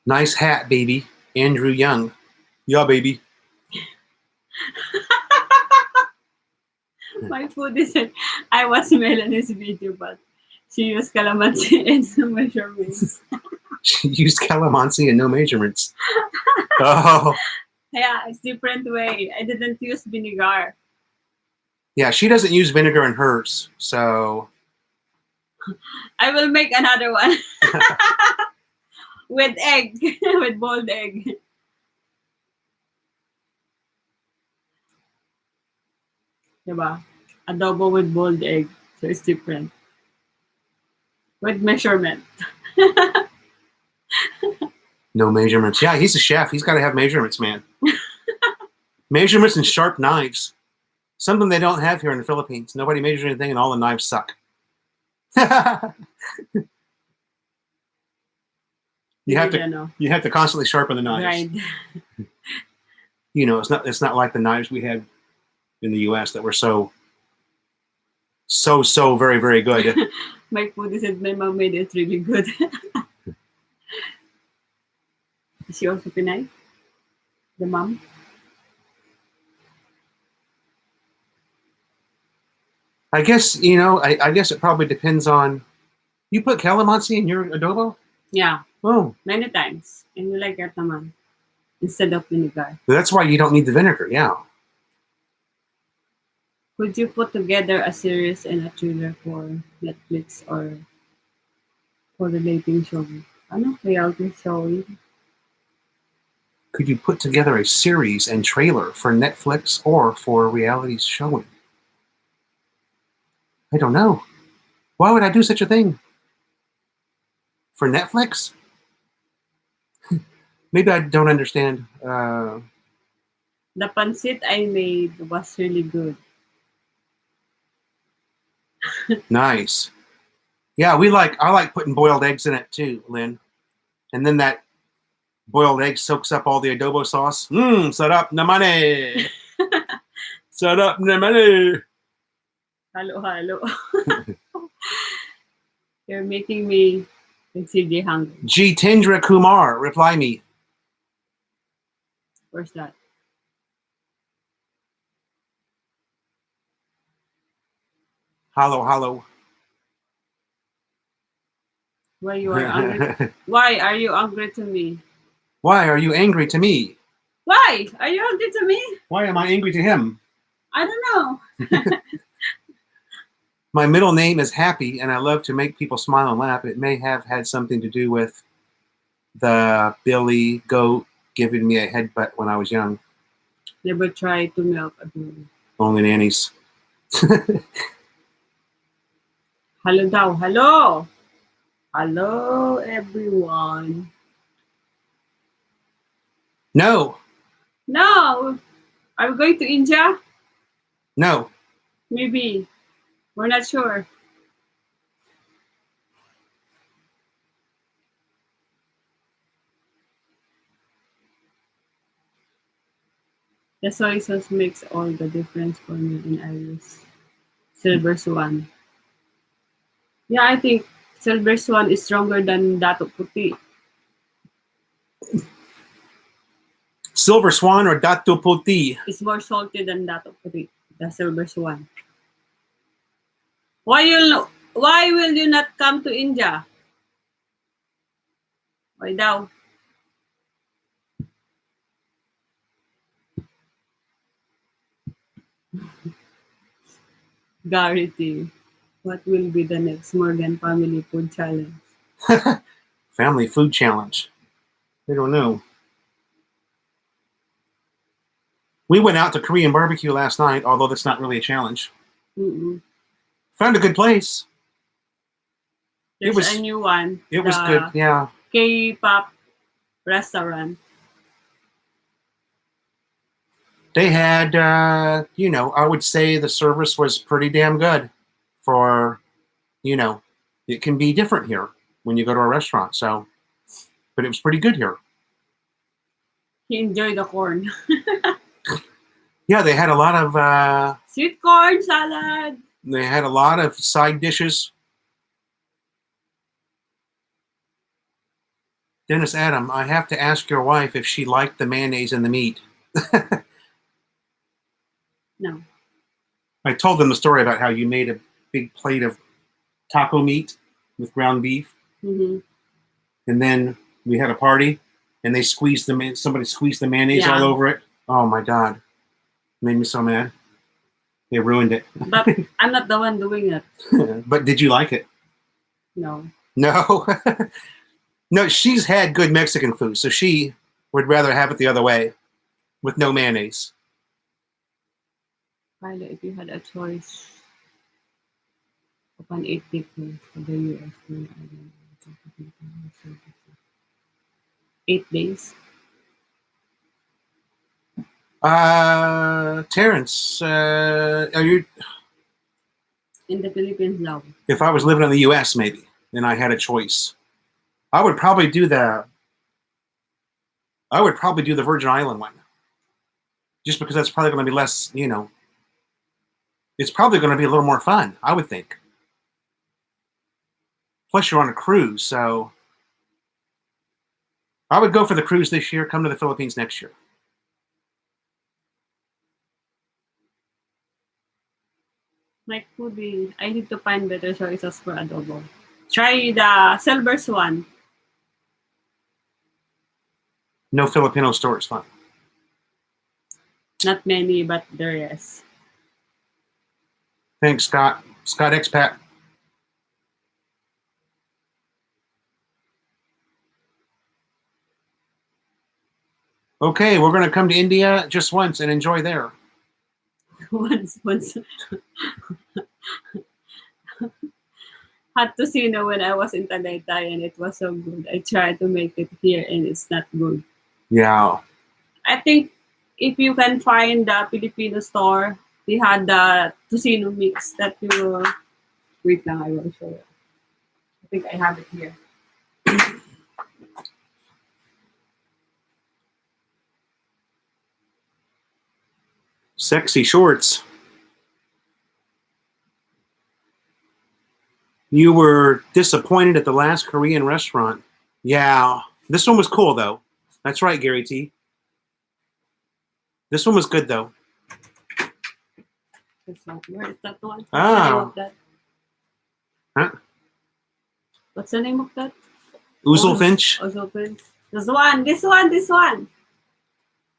Nice hat, baby. Andrew Young. Yeah, baby. My food is I watched Melanie's video, but she used calamansi and some measurements. She used calamansi and no measurements. Oh, Yeah, it's different way. I didn't use vinegar. yeah. She doesn't use vinegar in hers, so I will make another one with egg, with boiled egg. Diba? Adobo with boiled egg. So it's different. With measurement. no measurements. Yeah, he's a chef. He's got to have measurements, man. Measurements and sharp knives. Something they don't have here in the Philippines. Nobody measures anything, and all the knives suck. You have to constantly sharpen the knives. Right. You know, it's not like the knives we had in the U.S. that were so very, very good. My food is my mom made it really good. Is she also Pinay? The mom? I guess, you know, I guess it probably depends on. You put calamansi in your adobo? Yeah, Oh, many times. And you like it naman. Instead of vinegar. that's why you don't need the vinegar. Yeah. Could you put together a series and a thriller for Netflix or for relating show? Ano? Reality show? Could you put together a series and trailer for Netflix or for reality showing? I don't know. Why would I do such a thing? For Netflix? Maybe I don't understand. The pancit I made was really good. Nice. Yeah, I like putting boiled eggs in it too, Lynn. And then that boiled egg soaks up all the adobo sauce. Sarap na mane. Sarap na mane. Halo. You're making me exceedingly hungry. Jitendra Kumar, reply me. Where's that? Hello. Why you are angry? Why are you angry to me? Why are you angry to me? Why are you angry to me? Why am I angry to him? I don't know. My middle name is Happy, and I love to make people smile and laugh. It may have had something to do with the Billy Goat giving me a headbutt when I was young. Never try to milk a baby. Only nannies. Hello daw. Hello. Hello, everyone. No. No. Are we going to India? No. Maybe. We're not sure. The soy sauce makes all the difference for me in Irish. Silver Swan. Yeah, I think Silver Swan is stronger than Dato Puti. Silver Swan or Datu Puti? It's more salty than Dato Puti. The Silver Swan. Why will you not come to India? Why daw? Garrity. What will be the next Morgan Family Food Challenge? Family Food Challenge. I don't know. We went out to Korean barbecue last night, although that's not really a challenge. Mm-mm. Found a good place. There's a new one. It was good, yeah. K-pop restaurant. They had, I would say the service was pretty damn good for, it can be different here when you go to a restaurant. So, but it was pretty good here. He enjoyed the corn. Yeah, they had a lot of Sweet corn salad. side dishes. Dennis Adam, I have to ask your wife if she liked the mayonnaise and the meat. No. I told them the story about how you made a big plate of taco meat with ground beef, Mm-hmm. and then we had a party, and they squeezed somebody squeezed the mayonnaise Yeah. all over it. Oh my God. Made me so mad. They ruined it. But I'm not the one doing it. But did you like it? No. No. No, she's had good Mexican food, so she would rather have it the other way with no mayonnaise. Kyla, if you had a choice upon 8 people for the US, 8 days. Terrence, are you? In the Philippines now. If I was living in the U.S., maybe, and I had a choice, I would probably do the Virgin Island one, just because that's probably going to be less. It's probably going to be a little more fun, I would think. Plus, you're on a cruise, so I would go for the cruise this year. Come to the Philippines next year. My foodie, I need to find better choices for adobo. Try the Silver's one. No Filipino store is fun. Not many, but there is. Thanks, Scott. Scott Expat. Okay, we're going to come to India just once and enjoy there. once. Had to see when I was in Tagaytay and it was so good. I tried to make it here and it's not good. Yeah. I think if you can find the Filipino store, they had the tocino mix that you... Wait lang, I will show you. I think I have it here. Sexy shorts. You were disappointed at the last Korean restaurant. Yeah. This one was cool, though. That's right, Gary T. This one was good, though. Where is that one? What's the Ah. name of that? Huh? What's the name of that? Ouzelfinch. Ouzelfinch. This one.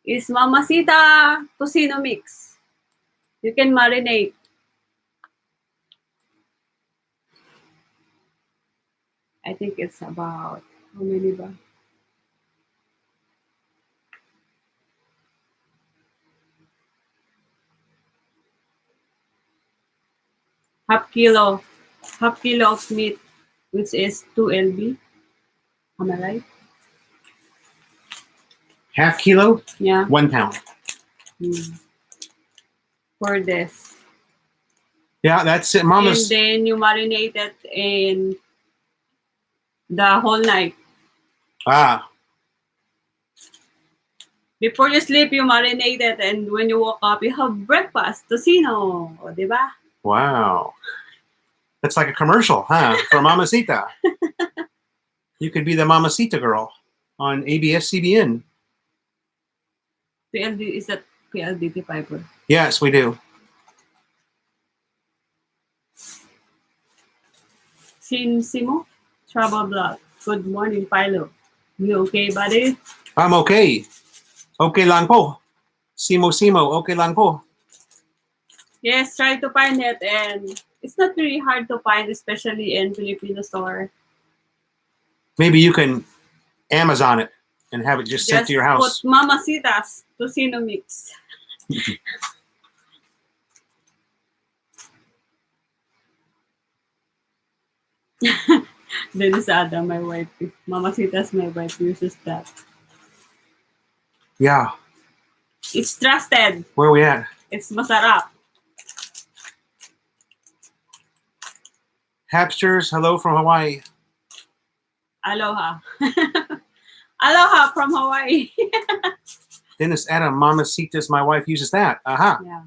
Is Mamacita tocino mix. You can marinate. I think it's about, how many ba? Half kilo of meat, which is 2 lb. Am I right? Half kilo, Yeah. 1 pound. For this. Yeah, that's it. Mama's. And then you marinate it in the whole night. Ah. Before you sleep, you marinate it, and when you wake up, you have breakfast, tocino, o, di ba? Wow. That's like a commercial, huh? For Mamacita. You could be the Mamacita girl on ABS-CBN. PLD, is that PLDT Piper? Yes, we do. Simo, Travel Blog. Good morning, Pilo. You okay, buddy? I'm okay. Okay lang po. Simo, okay lang po. Yes, try to find it, and it's not really hard to find, especially in Filipino store. Maybe you can Amazon it and have it just sent to your house. Put Mamacita's tocino mix. Dennis Adam, my wife. Mamacita's my wife uses that. Yeah. It's trusted. Where are we at? It's masarap. Hapsters, hello from Hawaii. Aloha. Aloha from Hawaii. Dennis Adam, Mamacitas, my wife uses that. Aha. Yeah.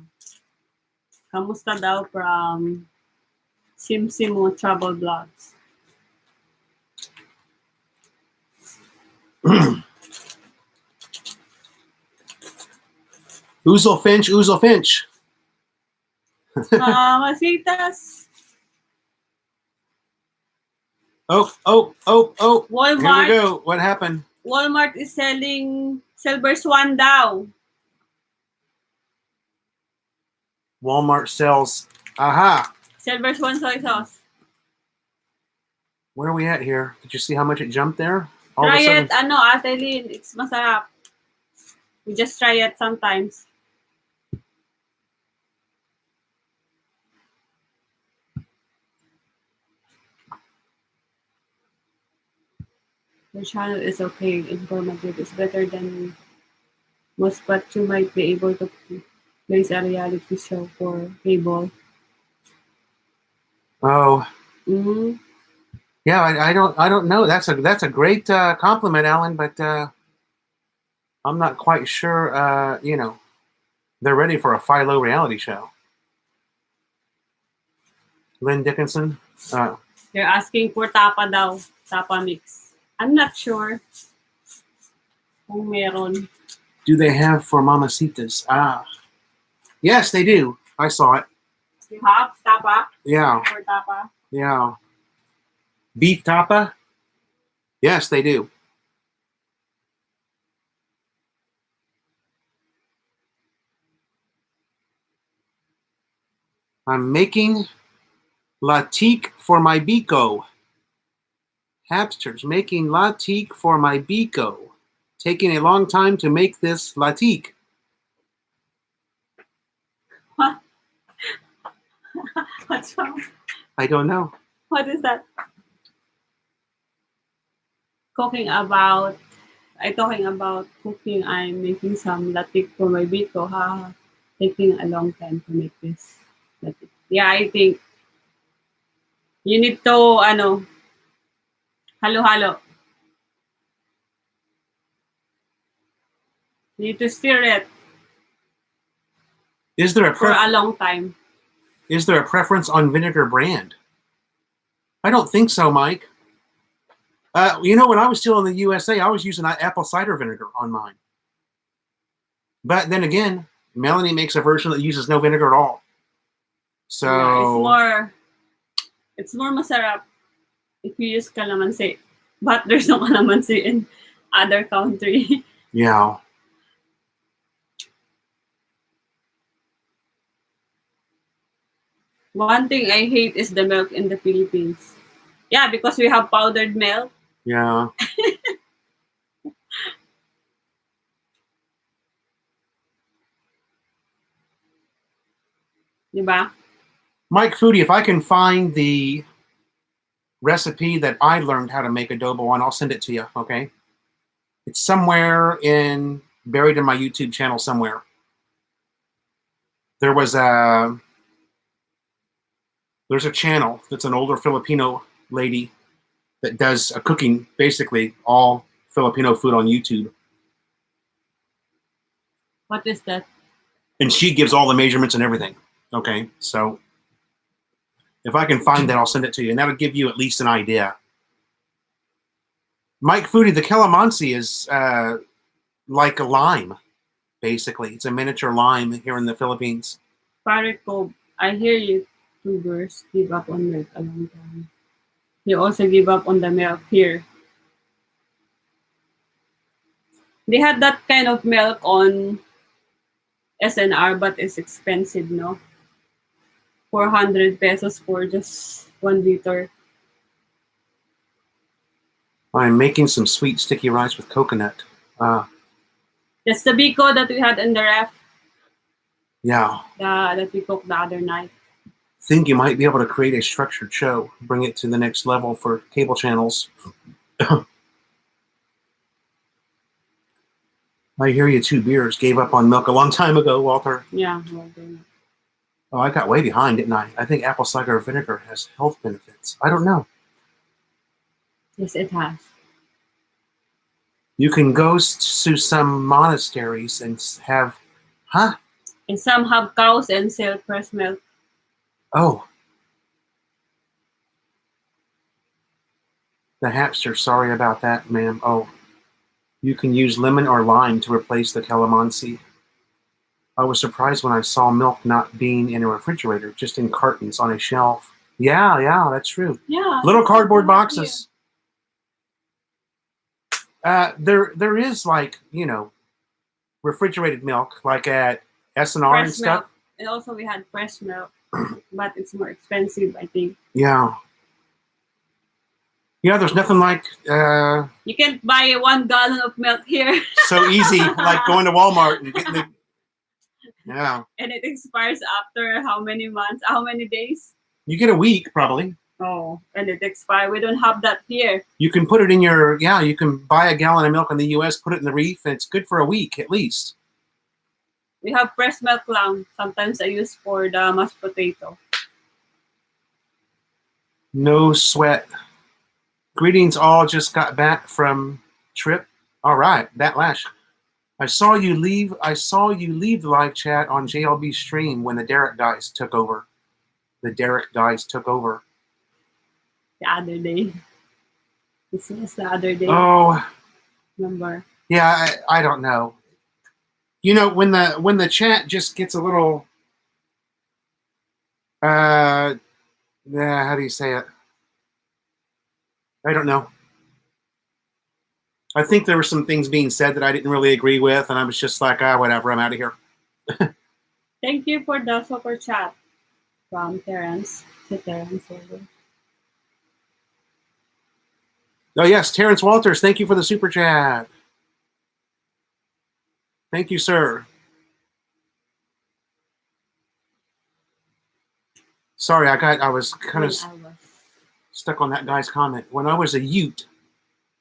Kamusta daw from Simsimo Travel Blogs. Oozle Finch, Oozle Finch. Masitas. Oh. Here we Walmart. go. What happened? Walmart is selling Silver Swan daw. Walmart sells. Aha. Silver Swan soy sauce. Where are we at here? Did you see how much it jumped there? All of Try a sudden, it, Ate Lynn. It's masarap. We just try it sometimes. Your channel is okay. Informative. It's better than most, but you might be able to place a reality show for cable. Oh, Mm-hmm. yeah. I don't know. That's a great compliment, Alan. But I'm not quite sure. They're ready for a Philo reality show. Lynn Dickinson. They're asking for tapa daw. Tapa mix. I'm not sure kung meron. Do they have for Mamacitas? Yes, they do. I saw it. You have tapa? Yeah, For tapa? yeah. Beef tapa? Yes, they do. I'm making latique for my biko. Hapsters making latique for my biko. Taking a long time to make this latique. What? What's wrong? I don't know. What is that? Talking about cooking. I'm making some latik for my biko. Taking a long time to make this latik. Yeah, I think you need to halo-halo. You need to stir it Is there for a long time. Is there a preference on vinegar brand? I don't think so, Mike. When I was still in the USA, I was using apple cider vinegar on mine. But then again, Melanie makes a version that uses no vinegar at all. So Yeah, it's more masarap if you use calamansi. But there's no calamansi in other country. yeah. One thing I hate is the milk in the Philippines. Yeah, because we have powdered milk. Yeah. Diba? Mike Foodie, if I can find the recipe that I learned how to make adobo on, I'll send it to you, okay? It's somewhere buried in my YouTube channel somewhere. There's a channel that's an older Filipino lady that does a cooking, basically all Filipino food on YouTube. What is that? And she gives all the measurements and everything. Okay, so if I can find that, I'll send it to you, and that'll give you at least an idea. Mike Foodie, the calamansi is like a lime, basically. It's a miniature lime here in the Philippines. Pariko, I hear YouTubers give up on milk a long time. You also give up on the milk here. They had that kind of milk on SNR, but it's expensive, no? 400 pesos for just 1 liter. I'm making some sweet sticky rice with coconut. That's the biko that we had in the ref. Yeah. That we cooked the other night. Think you might be able to create a structured show, bring it to the next level for cable channels. I hear you, 2 beers. Gave up on milk a long time ago, Walter. Yeah, well done. Oh, I got way behind, didn't I? I think apple cider vinegar has health benefits. I don't know. Yes, it has. You can go to some monasteries and have, huh? And some have cows and sell fresh milk. Oh. The Hapster, sorry about that, ma'am. Oh. You can use lemon or lime to replace the calamansi. I was surprised when I saw milk not being in a refrigerator, just in cartons on a shelf. Yeah, that's true. Yeah. Little cardboard boxes. There is, like, you know, refrigerated milk, like at S&R and Fresh stuff. milk. And also we had fresh milk, but it's more expensive, I think. Yeah. Yeah, there's nothing like You can't buy 1 gallon of milk here. so easy, like going to Walmart and getting the. Yeah. And it expires after how many months? How many days? You get a week, probably. Oh, and it expires. We don't have that here. You can put it in your, you can buy a gallon of milk in the U.S., put it in the reef, and it's good for a week at least. We have fresh milk lang. Sometimes I use for the mashed potato. No sweat. Greetings all, just got back from trip. All right, that lash. I saw you leave the live chat on JLB stream when the Derek guys took over. The Derek guys took over. The other day. This was the other day. Oh. Remember? Yeah, I don't know. You know, when the chat just gets a little how do you say it? I don't know. I think there were some things being said that I didn't really agree with, and I was just like, whatever, I'm out of here. Thank you for the super chat from Terrence. To Terrence over. Oh yes, Terrence Walters, thank you for the super chat. Thank you, sir. Sorry, I was kind of stuck on that guy's comment. When I was a Ute,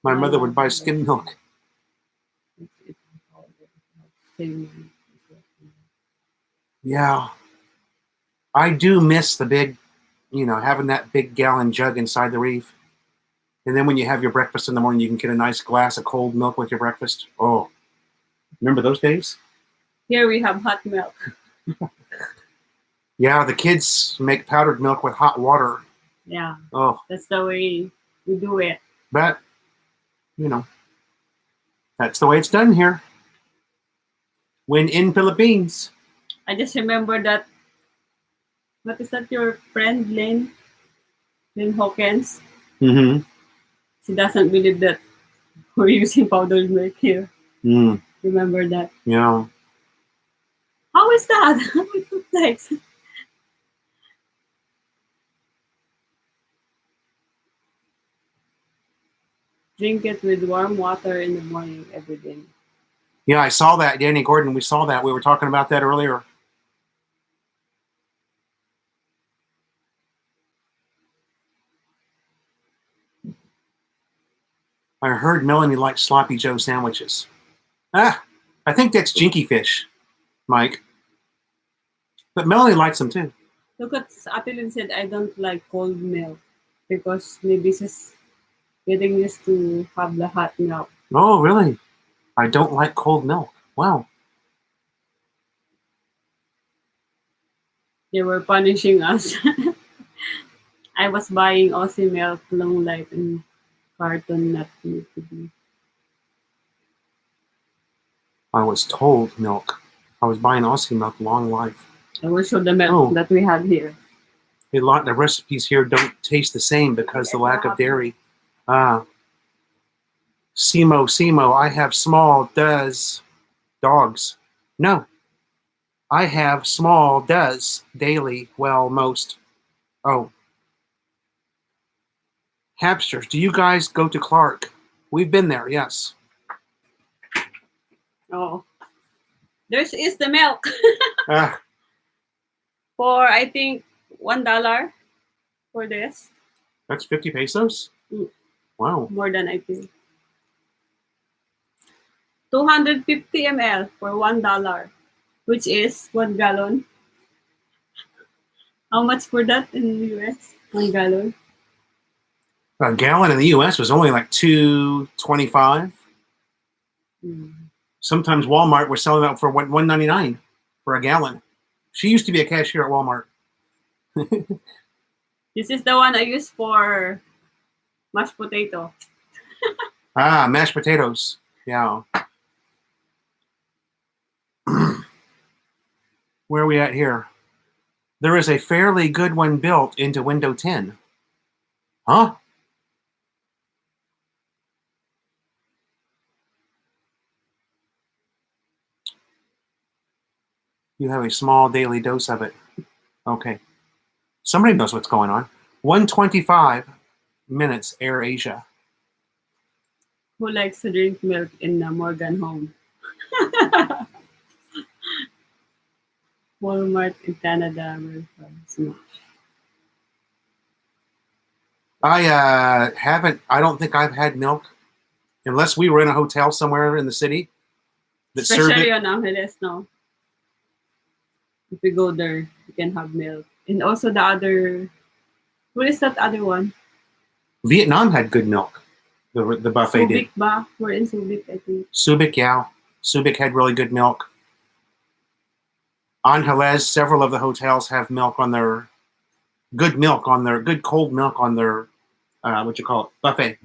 my mother would buy skim milk. Yeah. I do miss the big, having that big gallon jug inside the reef. And then when you have your breakfast in the morning, you can get a nice glass of cold milk with your breakfast. Oh, remember those days? Here we have hot milk. Yeah, the kids make powdered milk with hot water. Yeah. Oh. That's the way we do it. But, that's the way it's done here. When in Philippines. I just remember that, what is that, your friend, Lynn Hawkins? Mm-hmm. She doesn't believe that we're using powdered milk here. Mm. Remember that? Yeah. How is that? How it looks like? Drink it with warm water in the morning every day. Yeah, I saw that, Danny Gordon. We saw that. We were talking about that earlier. I heard Melanie likes Sloppy Joe sandwiches. I think that's jinky fish, Mike. But Melanie likes them too. Look at Atelin said, I don't like cold milk because maybe she's getting used to have the hot milk. Oh, really? I don't like cold milk. Wow. They were punishing us. I was buying Aussie milk long life and carton not need to be. I was told milk. I was buying Aussie milk long life. I will show the milk that we have here. A lot of the recipes here don't taste the same because the lack of dairy. Simo, I have small dogs. No. I have small daily, well, most. Oh. Hapsters, do you guys go to Clark? We've been there, yes. Oh. This is the milk. For, I think, $1 for this. That's 50 pesos? Mm. Wow. More than I think. 250 ml for $1, which is 1 gallon. How much for that in the US? 1 gallon? A gallon in the US was only like $2.25. Mm. Sometimes Walmart was selling out for $1.99 for a gallon. She used to be a cashier at Walmart. This is the one I use for mashed potato. Mashed potatoes. Yeah. Where are we at here? There is a fairly good one built into Window 10. Huh? You have a small daily dose of it. Okay. Somebody knows what's going on. 125 minutes, Air Asia. Who likes to drink milk in the Morgan home? Walmart in Canada. I don't think I've had milk unless we were in a hotel somewhere in the city that served Especially it. on Angeles, no? If we go there, we can have milk. And also the other, what is that other one? Vietnam had good milk. The buffet did. Subic ba? We're in Subic, I think. Subic, yeah. Subic had really good milk. Angeles, several of the hotels have milk on their good cold milk on their buffet.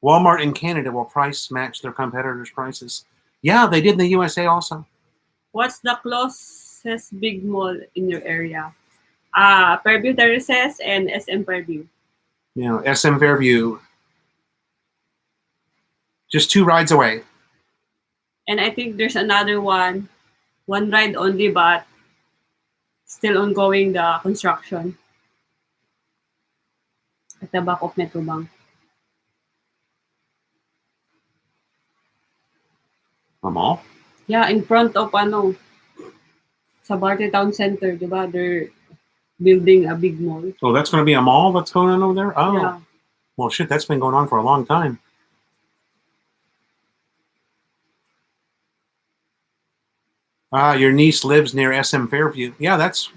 Walmart in Canada will price match their competitors' prices. Yeah, they did in the USA also. What's the closest big mall in your area? Fairview Terraces and SM Fairview. SM Fairview, just 2 rides away. And I think there's another one ride only, but still ongoing the construction at the back of Metro Bank. A mall? Yeah, in front of Sabarte Town Center, diba? They're building a big mall. Oh, that's going to be a mall that's going on over there? Oh. Yeah. Well, shit, that's been going on for a long time. Your niece lives near SM Fairview. Yeah, that's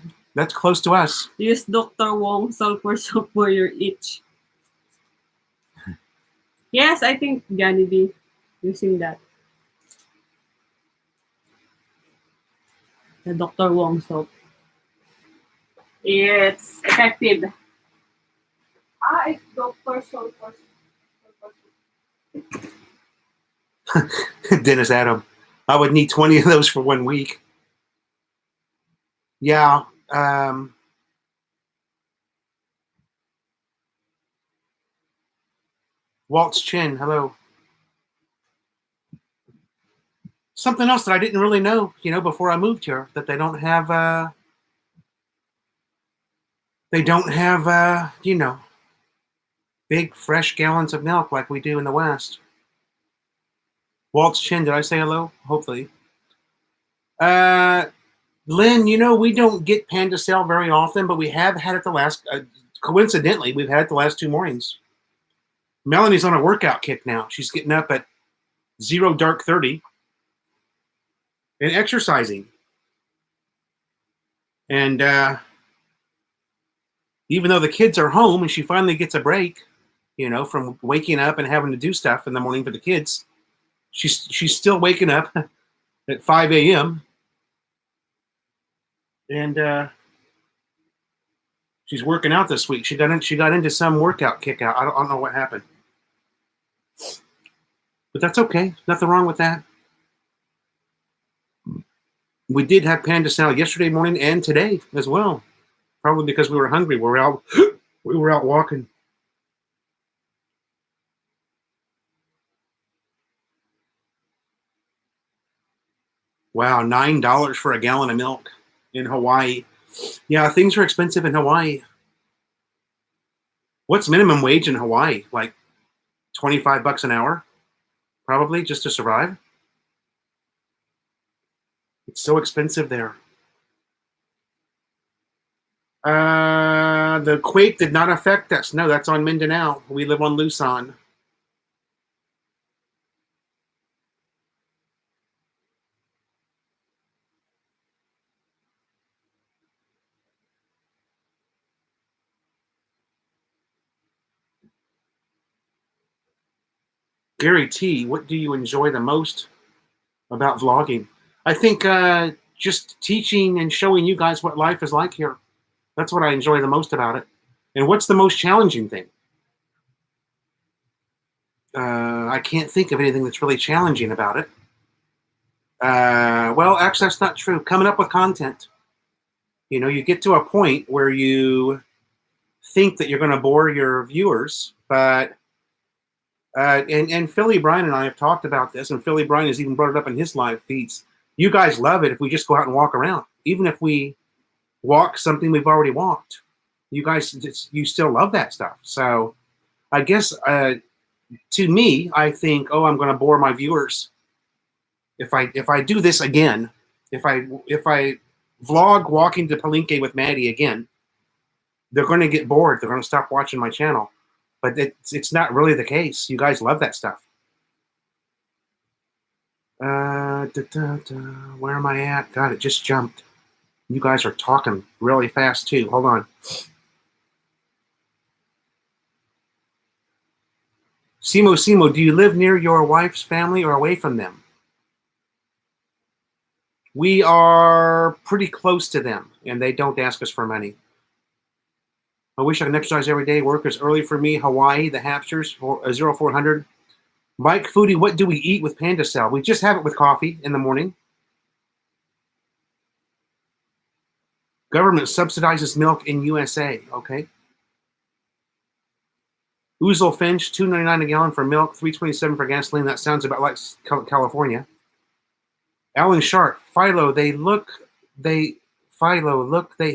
close to us. Use Dr. Wong sulfur soap for your itch. Yes, I think Johnny B using that. The Dr. Wong soap. It's effective. It's Dr. Sulfur. Dennis Adam. I would need 20 of those for 1 week. Yeah. Walt's Chin, hello. Something else that I didn't really know, before I moved here, that they don't have, big fresh gallons of milk like we do in the West. Walt's Chin, did I say hello? Hopefully. Lynn, we don't get Panda Cell very often, but we have had it the last, coincidentally, we've had it the last 2 mornings. Melanie's on a workout kick now. She's getting up at 0:30 and exercising. And even though the kids are home and she finally gets a break, from waking up and having to do stuff in the morning for the kids, she's still waking up at 5 a.m. And she's working out this week. She got into some workout kick out. I don't know what happened. But that's okay. Nothing wrong with that. We did have Panda Salad yesterday morning and today as well. Probably because we were hungry. We were out walking. Wow, $9 for a gallon of milk in Hawaii. Yeah, things are expensive in Hawaii. What's minimum wage in Hawaii? Like $25 an hour? Probably, just to survive. It's so expensive there. The quake did not affect us. No, that's on Mindanao. We live on Luzon. Gary T, what do you enjoy the most about vlogging? I think just teaching and showing you guys what life is like here. That's what I enjoy the most about it. And what's the most challenging thing? I can't think of anything that's really challenging about it. Well, actually, that's not true. Coming up with content. You know, you get to a point where you think that you're going to bore your viewers, but and Philly Bryan and I have talked about this, and Philly Bryan has even brought it up in his live feeds. You guys love it if we just go out and walk around, even if we walk something we've already walked. You guys, you still love that stuff. So, I guess to me, I think, oh, I'm going to bore my viewers if I do this again. If I vlog walking to Palenque with Maddie again, they're going to get bored. They're going to stop watching my channel. But it's not really the case. You guys love that stuff. Where am I at? God, it just jumped. You guys are talking really fast too. Hold on. Simo, do you live near your wife's family or away from them? We are pretty close to them, and they don't ask us for money. I wish I could exercise every day. Work is early for me. Hawaii, the Hapsters, 0400. Mike Foodie, what do we eat with Panda Cell? We just have it with coffee in the morning. Government subsidizes milk in USA. Okay. Ouzel Finch, $2.99 a gallon for milk, $3.27 for gasoline. That sounds about like California. Alan Sharp, Philo, they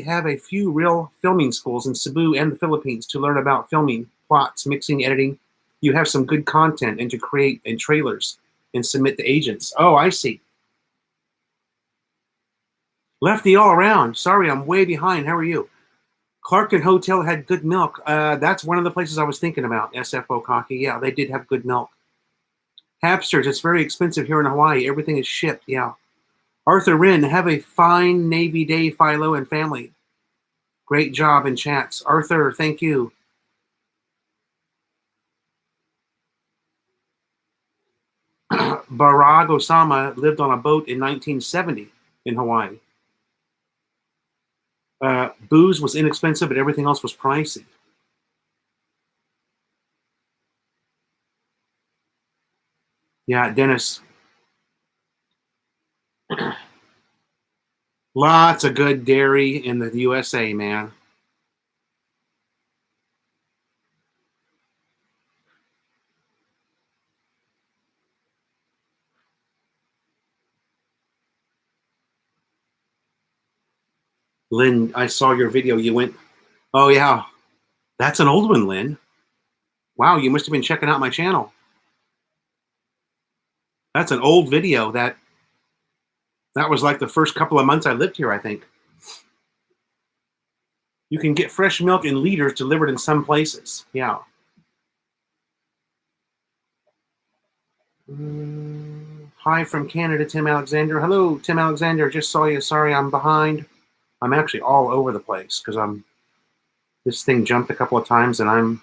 have a few real filming schools in Cebu and the Philippines to learn about filming, plots, mixing, editing. You have some good content and to create and trailers and submit to agents. Oh, I see. Lefty all around. Sorry, I'm way behind. How are you? Clarkton Hotel had good milk. That's one of the places I was thinking about. SF Bokaki. Yeah, they did have good milk. Hapsters, it's very expensive here in Hawaii. Everything is shipped. Yeah. Arthur Wren, have a fine Navy day, Philo and family. Great job in chats. Arthur, thank you. Barack Osama lived on a boat in 1970 in Hawaii. Booze was inexpensive, but everything else was pricey. Yeah, Dennis. Lots of good dairy in the USA, man. Lynn, I saw your video. You went, oh yeah, that's an old one, Lynn. Wow, you must have been checking out my channel. That's an old video. That was like the first couple of months I lived here, I think. You can get fresh milk in liters delivered in some places. Yeah. Hi from Canada, Tim Alexander. Hello, Tim Alexander. Just saw you. Sorry, I'm behind. I'm actually all over the place because this thing jumped a couple of times and I'm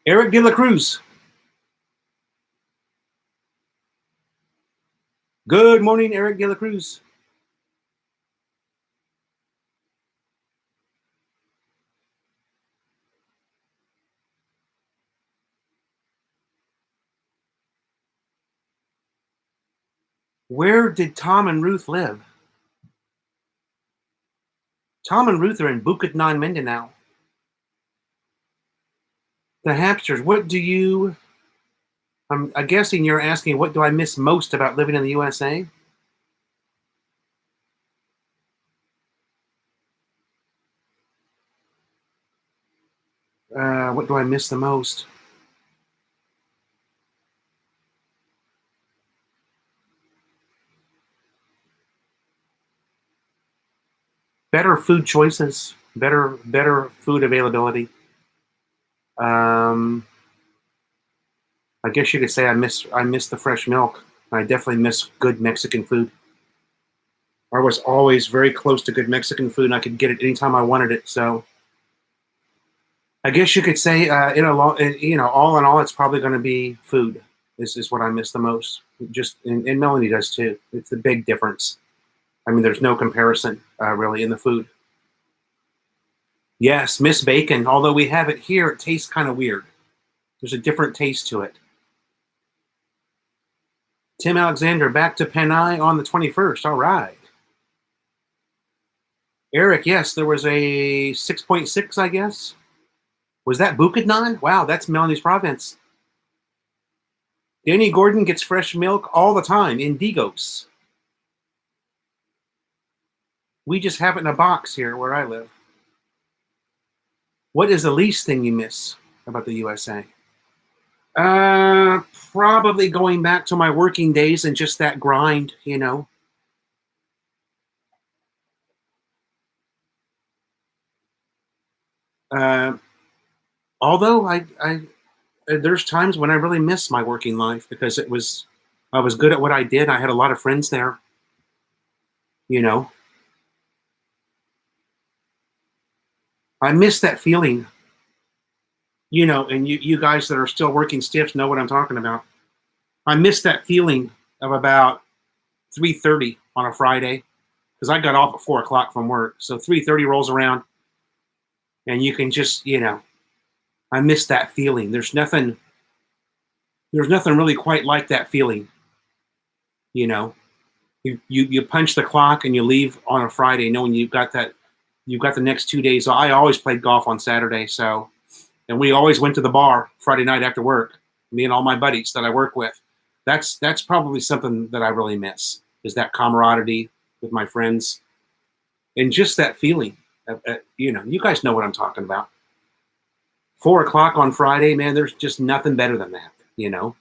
Eric De La Cruz. Good morning, Eric De La Cruz. Where did Tom and Ruth live? Tom and Ruth are in Bukidnon, Mindanao. The Hapsters, what do you... I'm guessing you're asking, what do I miss most about living in the USA? What do I miss the most? Better food choices, better food availability. I guess you could say I miss the fresh milk. I definitely miss good Mexican food. I was always very close to good Mexican food, and I could get it anytime I wanted it. So I guess you could say, all in all, it's probably going to be food. This is what I miss the most. Just and Melanie does too. It's the big difference. I mean, there's no comparison really in the food. Yes, Miss Bacon. Although we have it here, it tastes kind of weird. There's a different taste to it. Tim Alexander, back to Penai on the 21st. All right. Eric, yes, there was a 6.6, I guess. Was that Bukidnon? Wow, that's Melanie's province. Danny Gordon gets fresh milk all the time in Digos. We just have it in a box here where I live. What is the least thing you miss about the USA? Probably going back to my working days and just that grind, you know. Although there's times when I really miss my working life because I was good at what I did. I had a lot of friends there, you know. I miss that feeling, you know, and you guys that are still working stiffs know what I'm talking about. I miss that feeling of about 3:30 on a Friday because I got off at 4 o'clock from work. So 3:30 rolls around and you can just, you know, I miss that feeling. There's nothing really quite like that feeling, you know. You punch the clock and you leave on a Friday knowing you've got the next 2 days. So I always played golf on Saturday, and we always went to the bar Friday night after work, me and all my buddies that I work with. That's probably something that I really miss, is that camaraderie with my friends and just that feeling. You know, you guys know what I'm talking about. 4 o'clock on Friday, man, there's just nothing better than that, you know.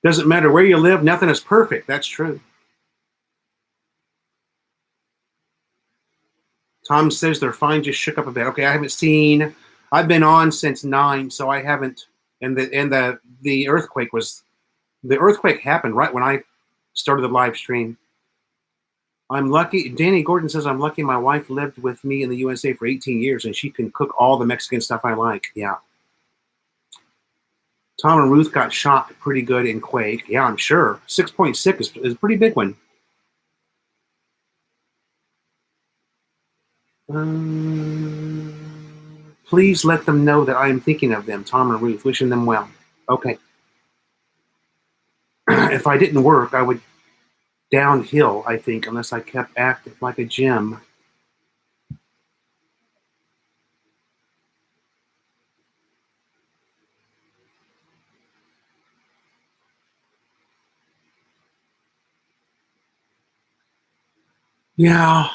Doesn't matter where you live, nothing is perfect. That's true. Tom says they're fine, just shook up a bit. Okay, I've been on since 9, so I haven't, and the earthquake happened right when I started the live stream. I'm lucky. Danny Gordon says, I'm lucky my wife lived with me in the USA for 18 years and she can cook all the Mexican stuff I like. Yeah. Tom and Ruth got shocked pretty good in Quake. Yeah, I'm sure. 6.6 is a pretty big one. Please let them know that I am thinking of them, Tom and Ruth, wishing them well. Okay. If I didn't work, I would downhill, I think, unless I kept active like a gym. Yeah.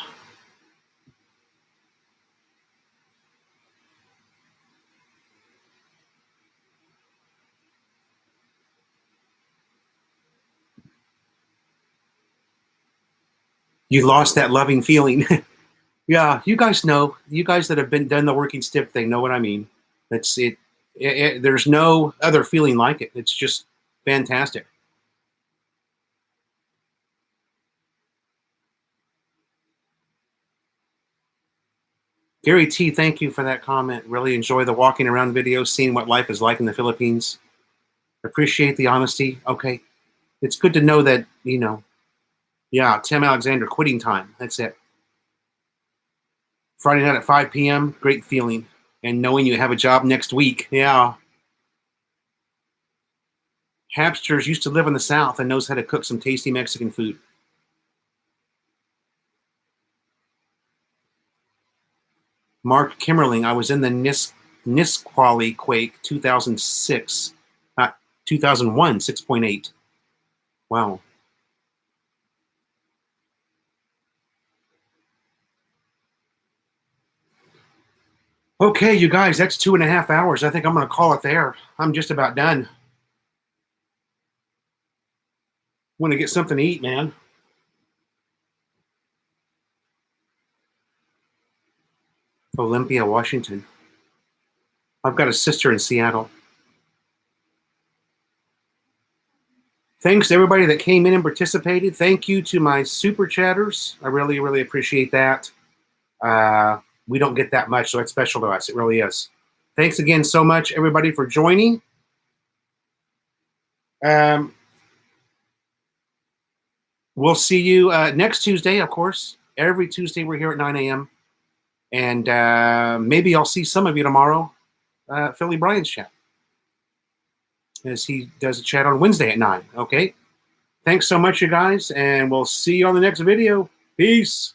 You lost that loving feeling. Yeah, you guys know. You guys that have done the working stiff thing know what I mean. It's there's no other feeling like it. It's just fantastic. Gary T, thank you for that comment. Really enjoy the walking around video, seeing what life is like in the Philippines. Appreciate the honesty. Okay. It's good to know that, you know, yeah, Tim Alexander, quitting time. That's it. Friday night at 5 p.m., great feeling. And knowing you have a job next week. Yeah. Hapsters used to live in the South and knows how to cook some tasty Mexican food. Mark Kimmerling, I was in the Nisqually quake 2006, 2001, 6.8. Wow. Okay, you guys, that's 2.5 hours. I think I'm going to call it there. I'm just about done. Want to get something to eat, man. Olympia, Washington. I've got a sister in Seattle. Thanks to everybody that came in and participated. Thank you to my super chatters. I really, really appreciate that. We don't get that much, so it's special to us. It really is. Thanks again so much, everybody, for joining. We'll see you next Tuesday, of course. Every Tuesday we're here at 9 a.m. And maybe I'll see some of you tomorrow, Philly Bryan's chat, as he does a chat on Wednesday at 9. Okay? Thanks so much, you guys, and we'll see you on the next video. Peace.